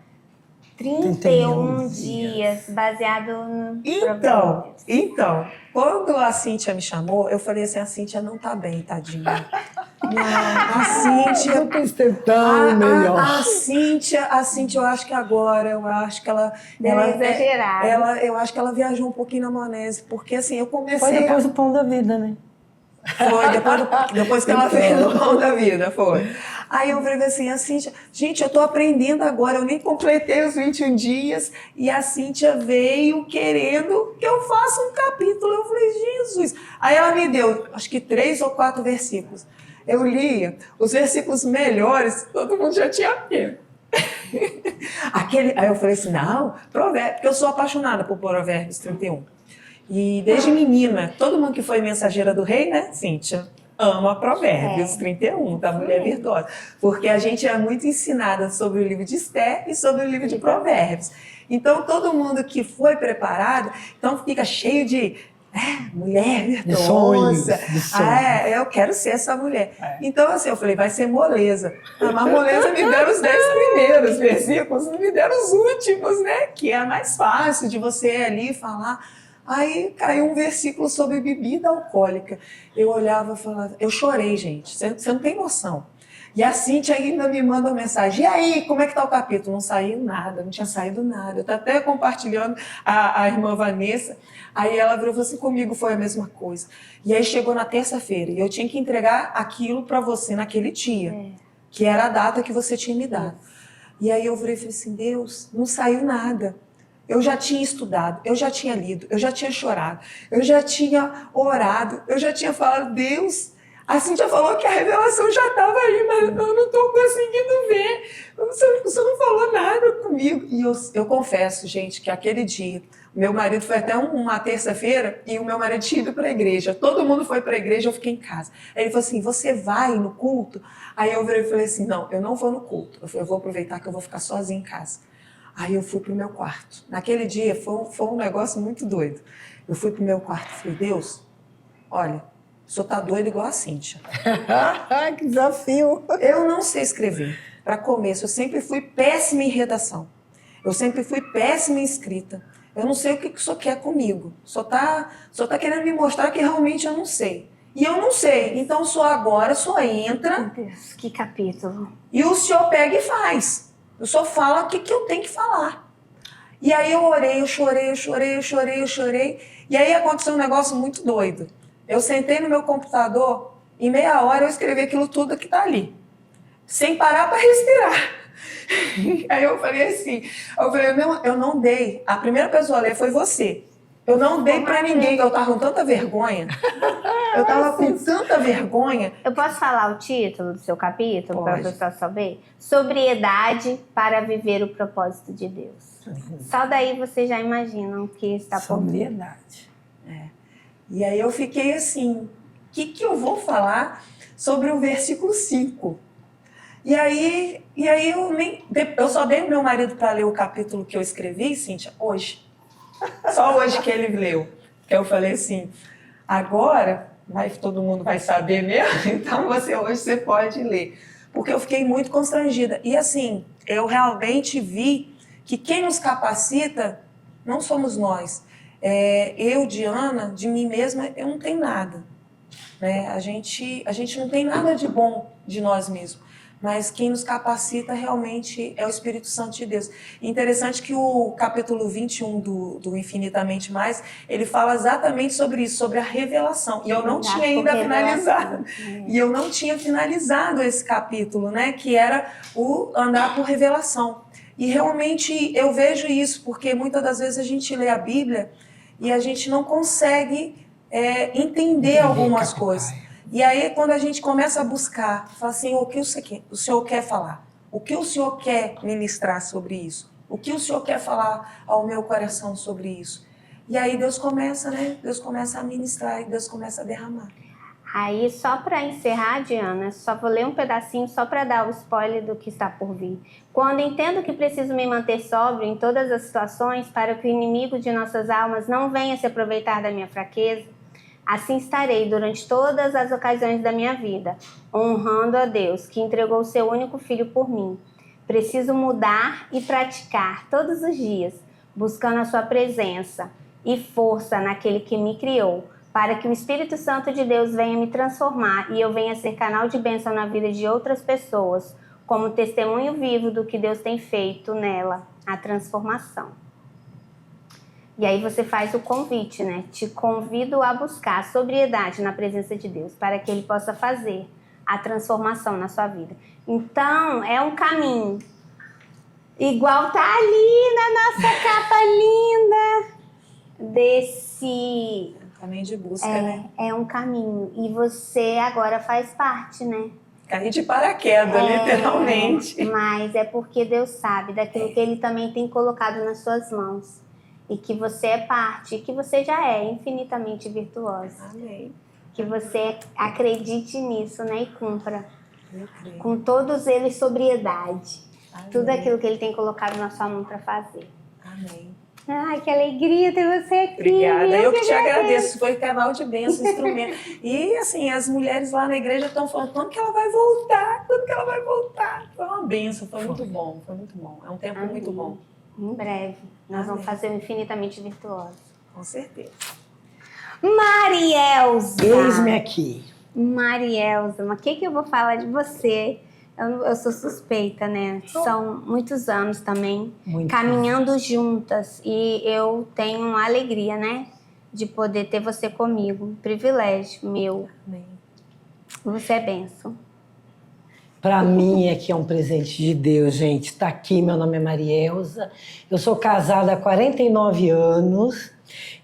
Speaker 1: 31 dias, baseado no
Speaker 8: Então, quando a Cíntia me chamou, eu falei assim, a Cíntia não tá bem, tadinha. A Cíntia...
Speaker 9: melhor.
Speaker 8: A Cíntia, eu acho que agora, eu acho que ela
Speaker 1: exagerada.
Speaker 8: Eu acho que ela viajou um pouquinho na maionese, porque assim, eu comecei...
Speaker 9: Foi depois do pão da vida, né?
Speaker 8: Foi, depois que ela fez o pão da vida, foi. Aí eu falei assim, a Cíntia, gente, eu tô aprendendo agora, eu nem completei os 21 dias, e a Cíntia veio querendo que eu faça um capítulo. Eu falei, Jesus. Aí ela me deu, acho que 3 ou 4 versículos. Eu lia, os versículos melhores, todo mundo já tinha pego. Aí eu falei assim, não, provérbio, porque eu sou apaixonada por Provérbios 31. E desde menina, todo mundo que foi mensageira do rei, né, Cíntia, ama Provérbios 31, da mulher virtuosa. Porque a gente é muito ensinada sobre o livro de Esther e sobre o livro de Provérbios. Então, todo mundo que foi preparado, então fica cheio de mulher virtuosa.
Speaker 9: De sonhos.
Speaker 8: Eu quero ser essa mulher. Então, assim, eu falei, vai ser moleza. Mas moleza me deram os 10 primeiros versículos, não me deram os últimos, né? Que é mais fácil de você ali falar. Aí caiu um versículo sobre bebida alcoólica. Eu olhava e falava, eu chorei, gente, você não tem noção. E a Cíntia ainda me manda uma mensagem, e aí, como é que tá o capítulo? Não saiu nada, não tinha saído nada. Eu tô até compartilhando a irmã Vanessa, aí ela virou e falou assim, comigo foi a mesma coisa. E aí chegou na terça-feira, e eu tinha que entregar aquilo para você naquele dia, que era a data que você tinha me dado. E aí eu virei e falei assim, Deus, não saiu nada. Eu já tinha estudado, eu já tinha lido, eu já tinha chorado, eu já tinha orado, eu já tinha falado, Deus, a Cíntia falou que a revelação já estava aí, mas eu não estou conseguindo ver. Você não falou nada comigo. E eu confesso, gente, que aquele dia, meu marido foi até uma terça-feira e o meu marido tinha ido para a igreja. Todo mundo foi para a igreja, eu fiquei em casa. Aí ele falou assim, você vai no culto? Aí eu virei e falei assim, não, eu não vou no culto. Eu falei, eu vou aproveitar que eu vou ficar sozinha em casa. Aí eu fui pro meu quarto. Naquele dia foi um negócio muito doido. Eu fui pro meu quarto e falei, Deus, olha, o senhor tá doido igual a Cíntia.
Speaker 9: Que desafio!
Speaker 8: Eu não sei escrever. Para começo, eu sempre fui péssima em redação. Eu sempre fui péssima em escrita. Eu não sei o que o senhor quer comigo. O senhor tá querendo me mostrar que realmente eu não sei. E eu não sei. Então o senhor agora, o senhor entra.
Speaker 1: Meu Deus, que capítulo.
Speaker 8: E o senhor pega e faz. O senhor fala o que eu tenho que falar. E aí eu orei, eu chorei. E aí aconteceu um negócio muito doido. Eu sentei no meu computador, em meia hora eu escrevi aquilo tudo que está ali. Sem parar para respirar. Aí eu falei assim, eu não dei. A primeira pessoa a ler foi você. Eu não dei para ninguém, eu estava com tanta vergonha. Eu estava com tanta vergonha.
Speaker 1: Eu posso falar o título do seu capítulo para o
Speaker 8: Pode.
Speaker 1: pessoal saber? Sobriedade para viver o propósito de Deus. Só daí você já imagina o que está por vir.
Speaker 9: Sobriedade.
Speaker 8: E aí eu fiquei assim, o que eu vou falar sobre o versículo 5? E aí eu só dei o meu marido para ler o capítulo que eu escrevi, Cíntia, hoje. Só hoje que ele leu. Que eu falei assim, agora todo mundo vai saber mesmo, então hoje você pode ler. Porque eu fiquei muito constrangida. E assim, eu realmente vi que quem nos capacita não somos nós. Eu, Diana, de mim mesma, eu não tenho nada. Né? A gente não tem nada de bom de nós mesmos. Mas quem nos capacita realmente é o Espírito Santo de Deus. Interessante que o capítulo 21 do Infinitamente Mais, ele fala exatamente sobre isso, sobre a revelação. E eu não tinha ainda finalizado. E eu não tinha finalizado esse capítulo, né? Que era o andar por revelação. E realmente eu vejo isso, porque muitas das vezes a gente lê a Bíblia e a gente não consegue entender algumas coisas. E aí, quando a gente começa a buscar, fala assim, o que o Senhor quer falar? O que o Senhor quer ministrar sobre isso? O que o Senhor quer falar ao meu coração sobre isso? E aí Deus começa, né? Deus começa a ministrar e Deus começa a derramar.
Speaker 1: Aí, só para encerrar, Diana, só vou ler um pedacinho só para dar o spoiler do que está por vir. Quando entendo que preciso me manter sóbrio em todas as situações para que o inimigo de nossas almas não venha se aproveitar da minha fraqueza, assim estarei durante todas as ocasiões da minha vida, honrando a Deus, que entregou o seu único filho por mim. Preciso mudar e praticar todos os dias, buscando a sua presença e força naquele que me criou, para que o Espírito Santo de Deus venha me transformar e eu venha ser canal de bênção na vida de outras pessoas, como testemunho vivo do que Deus tem feito nela, a transformação. E aí você faz o convite, né? Te convido a buscar a sobriedade na presença de Deus, para que Ele possa fazer a transformação na sua vida. Então, é um caminho. Igual tá ali na nossa capa linda desse...
Speaker 8: Caminho de busca, né?
Speaker 1: É um caminho. E você agora faz parte, né?
Speaker 8: Cair de paraquedas, literalmente.
Speaker 1: Mas é porque Deus sabe daquilo que Ele também tem colocado nas suas mãos. E que você é parte, e que você já é infinitamente virtuosa.
Speaker 8: Amém.
Speaker 1: Que você acredite nisso, né? E cumpra.
Speaker 8: Eu creio.
Speaker 1: Com todos eles, sobriedade.
Speaker 8: Amém.
Speaker 1: Tudo aquilo que Ele tem colocado na sua mão para fazer.
Speaker 8: Amém.
Speaker 1: Ai, que alegria ter você aqui.
Speaker 8: Obrigada. Eu que te
Speaker 1: agradeço.
Speaker 8: agradeço. Foi canal de bênção, instrumento. E, assim, as mulheres lá na igreja estão falando quando que ela vai voltar? Quando que ela vai voltar? Foi uma bênção, foi muito bom. Foi muito bom. É um tempo
Speaker 1: Amém.
Speaker 8: muito bom.
Speaker 1: Em breve, nós
Speaker 8: Amém.
Speaker 1: vamos fazer o Infinitamente Virtuoso.
Speaker 8: Com certeza.
Speaker 1: Marielza!
Speaker 9: Eis-me aqui.
Speaker 1: Marielza, mas o que eu vou falar de você? Eu sou suspeita, né? São muitos anos também,
Speaker 9: Muito
Speaker 1: caminhando juntas. E eu tenho a alegria, né? De poder ter você comigo. Um privilégio meu.
Speaker 8: Amém.
Speaker 1: Você é bênção.
Speaker 9: Para mim aqui é um presente de Deus, gente. Está aqui, meu nome é Marielza. Eu sou casada há 49 anos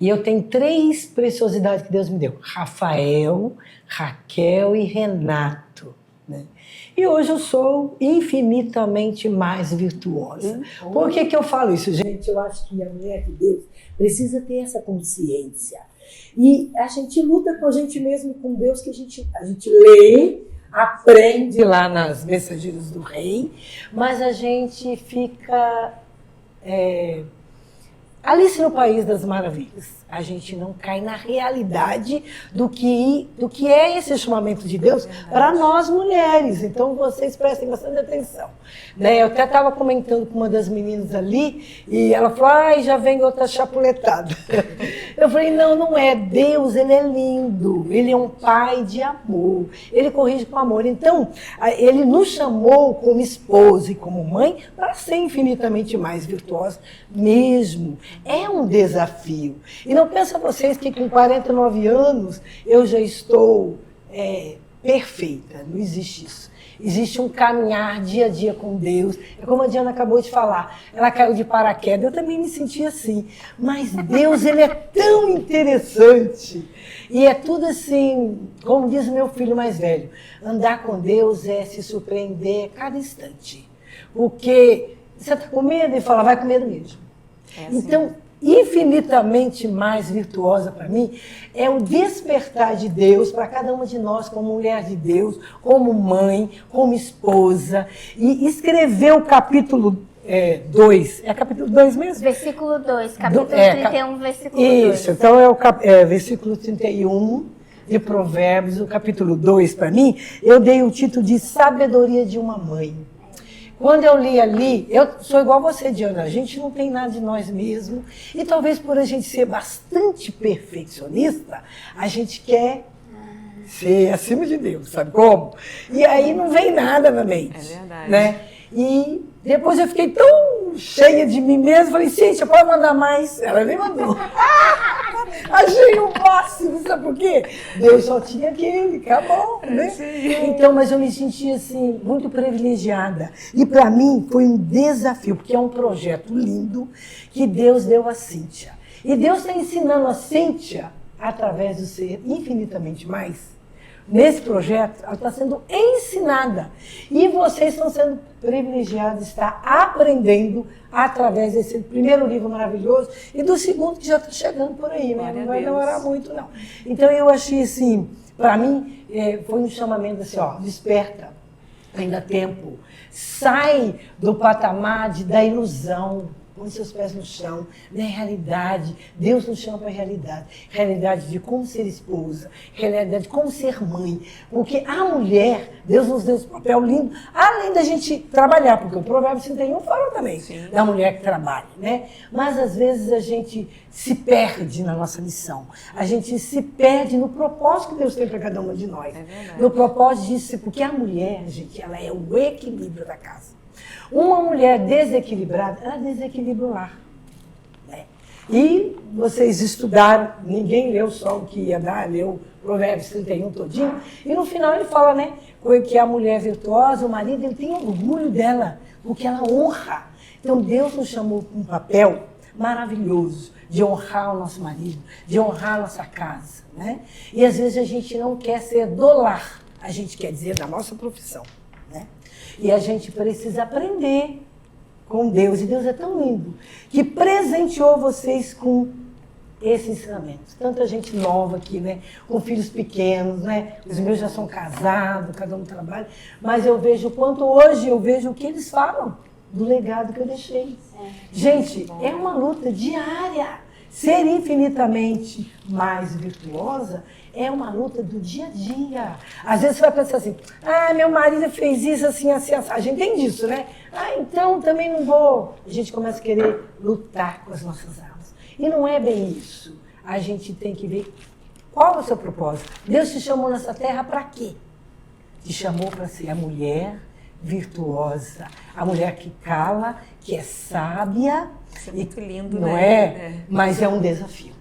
Speaker 9: e eu tenho 3 preciosidades que Deus me deu: Rafael, Raquel e Renato, né? E hoje eu sou infinitamente mais virtuosa. Por que eu falo isso, gente? Eu acho que a mulher de Deus precisa ter essa consciência. E a gente luta com a gente mesmo e com Deus, que a gente lê, aprende lá nas Mensageiras do Rei, mas a gente fica Alice no País das Maravilhas. A gente não cai na realidade do que é esse chamamento de Deus para nós mulheres. Então vocês prestem bastante atenção, né? Eu até estava comentando com uma das meninas ali e ela falou: ai, já vem outra chapuletada. Eu falei: não é. Deus, Ele é lindo, Ele é um pai de amor, Ele corrige com amor. Então, Ele nos chamou como esposa e como mãe para ser infinitamente mais virtuosa mesmo. É um desafio. E não pensa vocês que com 49 anos eu já estou perfeita. Não existe isso. Existe um caminhar dia a dia com Deus. É como a Diana acabou de falar. Ela caiu de paraquedas. Eu também me senti assim. Mas Deus, Ele é tão interessante. E é tudo assim, como diz meu filho mais velho, andar com Deus é se surpreender a cada instante. Porque você está com medo e fala: vai com medo mesmo.
Speaker 6: Assim.
Speaker 9: Então, infinitamente mais virtuosa para mim é o despertar de Deus para cada uma de nós, como mulher de Deus, como mãe, como esposa, e escrever o capítulo 2. É capítulo 2 mesmo?
Speaker 1: Versículo 2, capítulo 31, versículo 2.
Speaker 9: Isso, então versículo 31 de Provérbios, o capítulo 2 para mim, eu dei o título de Sabedoria de uma Mãe. Quando eu li ali, eu sou igual você, Diana, a gente não tem nada de nós mesmos e talvez por a gente ser bastante perfeccionista, a gente quer ser acima de Deus, sabe como? E aí não vem nada na mente.
Speaker 6: É verdade.
Speaker 9: Né? E depois eu fiquei tão cheia de mim mesma, falei: Cíntia, pode mandar mais? Ela nem mandou. Achei o máximo, sabe por quê? Deus só tinha aquele, acabou, né? Então, mas eu me senti assim, muito privilegiada. E para mim foi um desafio, porque é um projeto lindo que Deus deu a Cíntia. E Deus está ensinando a Cíntia, através do ser infinitamente mais. Nesse projeto, ela está sendo ensinada. E vocês estão sendo privilegiados, está aprendendo através desse primeiro livro maravilhoso e do segundo que já está chegando por aí, né? Não vai demorar muito, não. Então eu achei assim, para mim, foi um chamamento assim, ó, desperta, ainda há tempo. Sai do patamar da ilusão. Põe seus pés no chão, na realidade. Deus nos chama para a realidade. Realidade de como ser esposa, realidade de como ser mãe. Porque a mulher, Deus nos deu esse papel lindo, além da gente trabalhar, porque o Provérbio 31 fala também da mulher que trabalha, né? Mas às vezes a gente se perde na nossa missão. A gente se perde no propósito que Deus tem para cada uma de nós. No propósito disso, porque a mulher, gente, ela é o equilíbrio da casa. Uma mulher desequilibrada, ela desequilibra o lar. Né? E vocês estudaram, ninguém leu só o que ia dar, leu Provérbios 31 todinho. E no final ele fala, né, que a mulher virtuosa, o marido, ele tem orgulho dela, porque ela honra. Então Deus nos chamou para um papel maravilhoso de honrar o nosso marido, de honrar a nossa casa, né? E às vezes a gente não quer ser do lar, a gente quer dizer da nossa profissão, né? E a gente precisa aprender com Deus, e Deus é tão lindo, que presenteou vocês com esse ensinamento. Tanta gente nova aqui, né? Com filhos pequenos, né? Os meus já são casados, cada um trabalha, mas eu vejo o quanto hoje eu vejo o que eles falam do legado que eu deixei. Gente, é uma luta diária. Ser infinitamente mais virtuosa é uma luta do dia a dia. Às vezes você vai pensar assim, meu marido fez isso assim, assim, assim. A gente tem disso, né? Então também não vou. A gente começa a querer lutar com as nossas almas. E não é bem isso. A gente tem que ver qual é o seu propósito. Deus te chamou nessa terra para quê? Te chamou para ser a mulher virtuosa, a mulher que cala, que é sábia.
Speaker 8: Isso é muito lindo,
Speaker 9: não
Speaker 8: né?
Speaker 9: Mas é um desafio.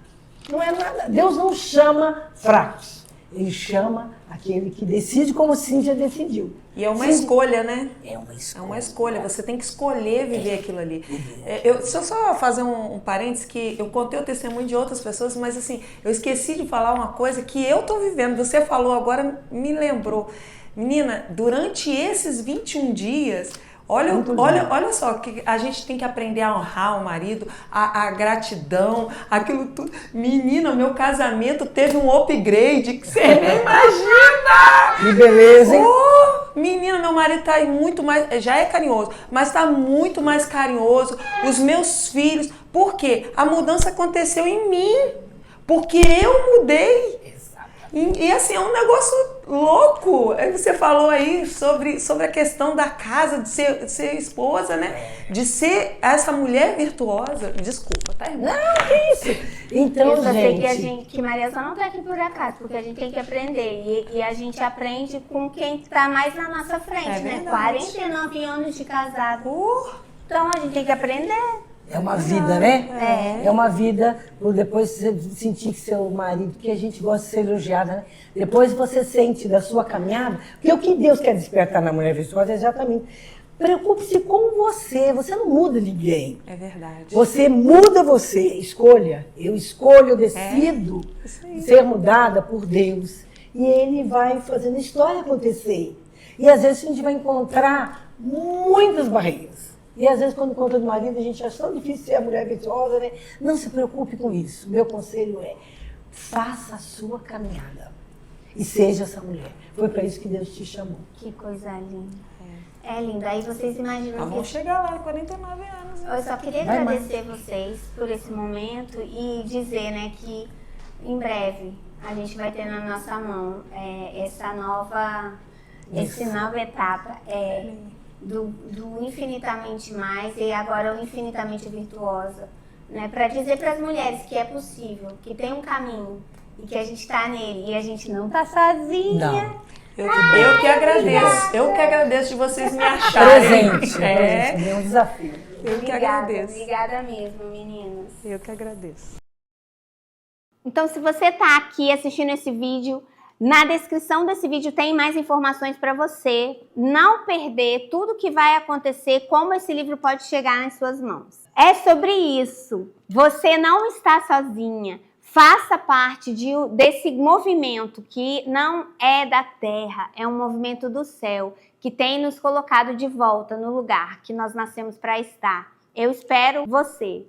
Speaker 9: Não é nada. Deus não chama fracos. Ele chama aquele que decide como Cíntia decidiu.
Speaker 8: E é uma escolha, né?
Speaker 9: É uma escolha.
Speaker 8: É uma escolha. Você tem que escolher viver aquilo ali. Deixa eu só fazer um parênteses, que eu contei o testemunho de outras pessoas, mas assim, eu esqueci de falar uma coisa que eu tô vivendo. Você falou agora, me lembrou. Menina, durante esses 21 dias, olha só, que a gente tem que aprender a honrar o marido, a gratidão, aquilo tudo. Menina, meu casamento teve um upgrade que você nem imagina!
Speaker 9: Que beleza, hein?
Speaker 8: Menina, meu marido tá muito mais, já é carinhoso, mas tá muito mais carinhoso. Os meus filhos, por quê? A mudança aconteceu em mim, porque eu mudei. E assim, é um negócio louco. Você falou aí sobre a questão da casa, de ser esposa, né? De ser essa mulher virtuosa. Desculpa, tá, irmã?
Speaker 9: Não, que isso? Então,
Speaker 1: eu só sei
Speaker 9: que
Speaker 1: Maria só não tá aqui por acaso, porque a gente tem que aprender. E a gente aprende com quem tá mais na nossa frente, né? 49 anos de casado. Então a gente tem que aprender.
Speaker 9: É uma vida, né? É uma vida, depois você sentir que seu marido, que a gente gosta de ser elogiada, né? Depois você sente da sua caminhada, porque o que Deus quer despertar na mulher virtuosa é exatamente, preocupe-se com você, você não muda ninguém.
Speaker 8: É verdade.
Speaker 9: Você muda você, escolha. Eu escolho, eu decido ser mudada por Deus. E Ele vai fazendo a história acontecer. E às vezes a gente vai encontrar muitas barreiras. E às vezes, quando encontra o marido, a gente acha tão difícil ser a mulher virtuosa, né? Não se preocupe com isso. Meu conselho é, faça a sua caminhada e seja essa mulher. Foi para isso que Deus te chamou.
Speaker 1: Que coisa linda. É lindo. Aí vocês imaginam
Speaker 8: Vamos chegar lá, 49 anos.
Speaker 1: Eu só queria agradecer vocês por esse momento e dizer, né, que em breve a gente vai ter na nossa mão essa nova etapa. Do infinitamente mais e agora o infinitamente virtuosa, né? Para dizer para as mulheres que é possível, que tem um caminho e que a gente está nele e a gente não está sozinha.
Speaker 9: Não.
Speaker 8: Eu que agradeço de vocês me acharem.
Speaker 9: Presente, é um desafio.
Speaker 8: Eu que agradeço.
Speaker 1: Obrigada mesmo, meninas.
Speaker 8: Eu que agradeço.
Speaker 1: Então, se você está aqui assistindo esse vídeo, na descrição desse vídeo tem mais informações para você não perder tudo que vai acontecer, como esse livro pode chegar nas suas mãos. É sobre isso. Você não está sozinha. Faça parte desse movimento que não é da terra, é um movimento do céu, que tem nos colocado de volta no lugar que nós nascemos para estar. Eu espero você.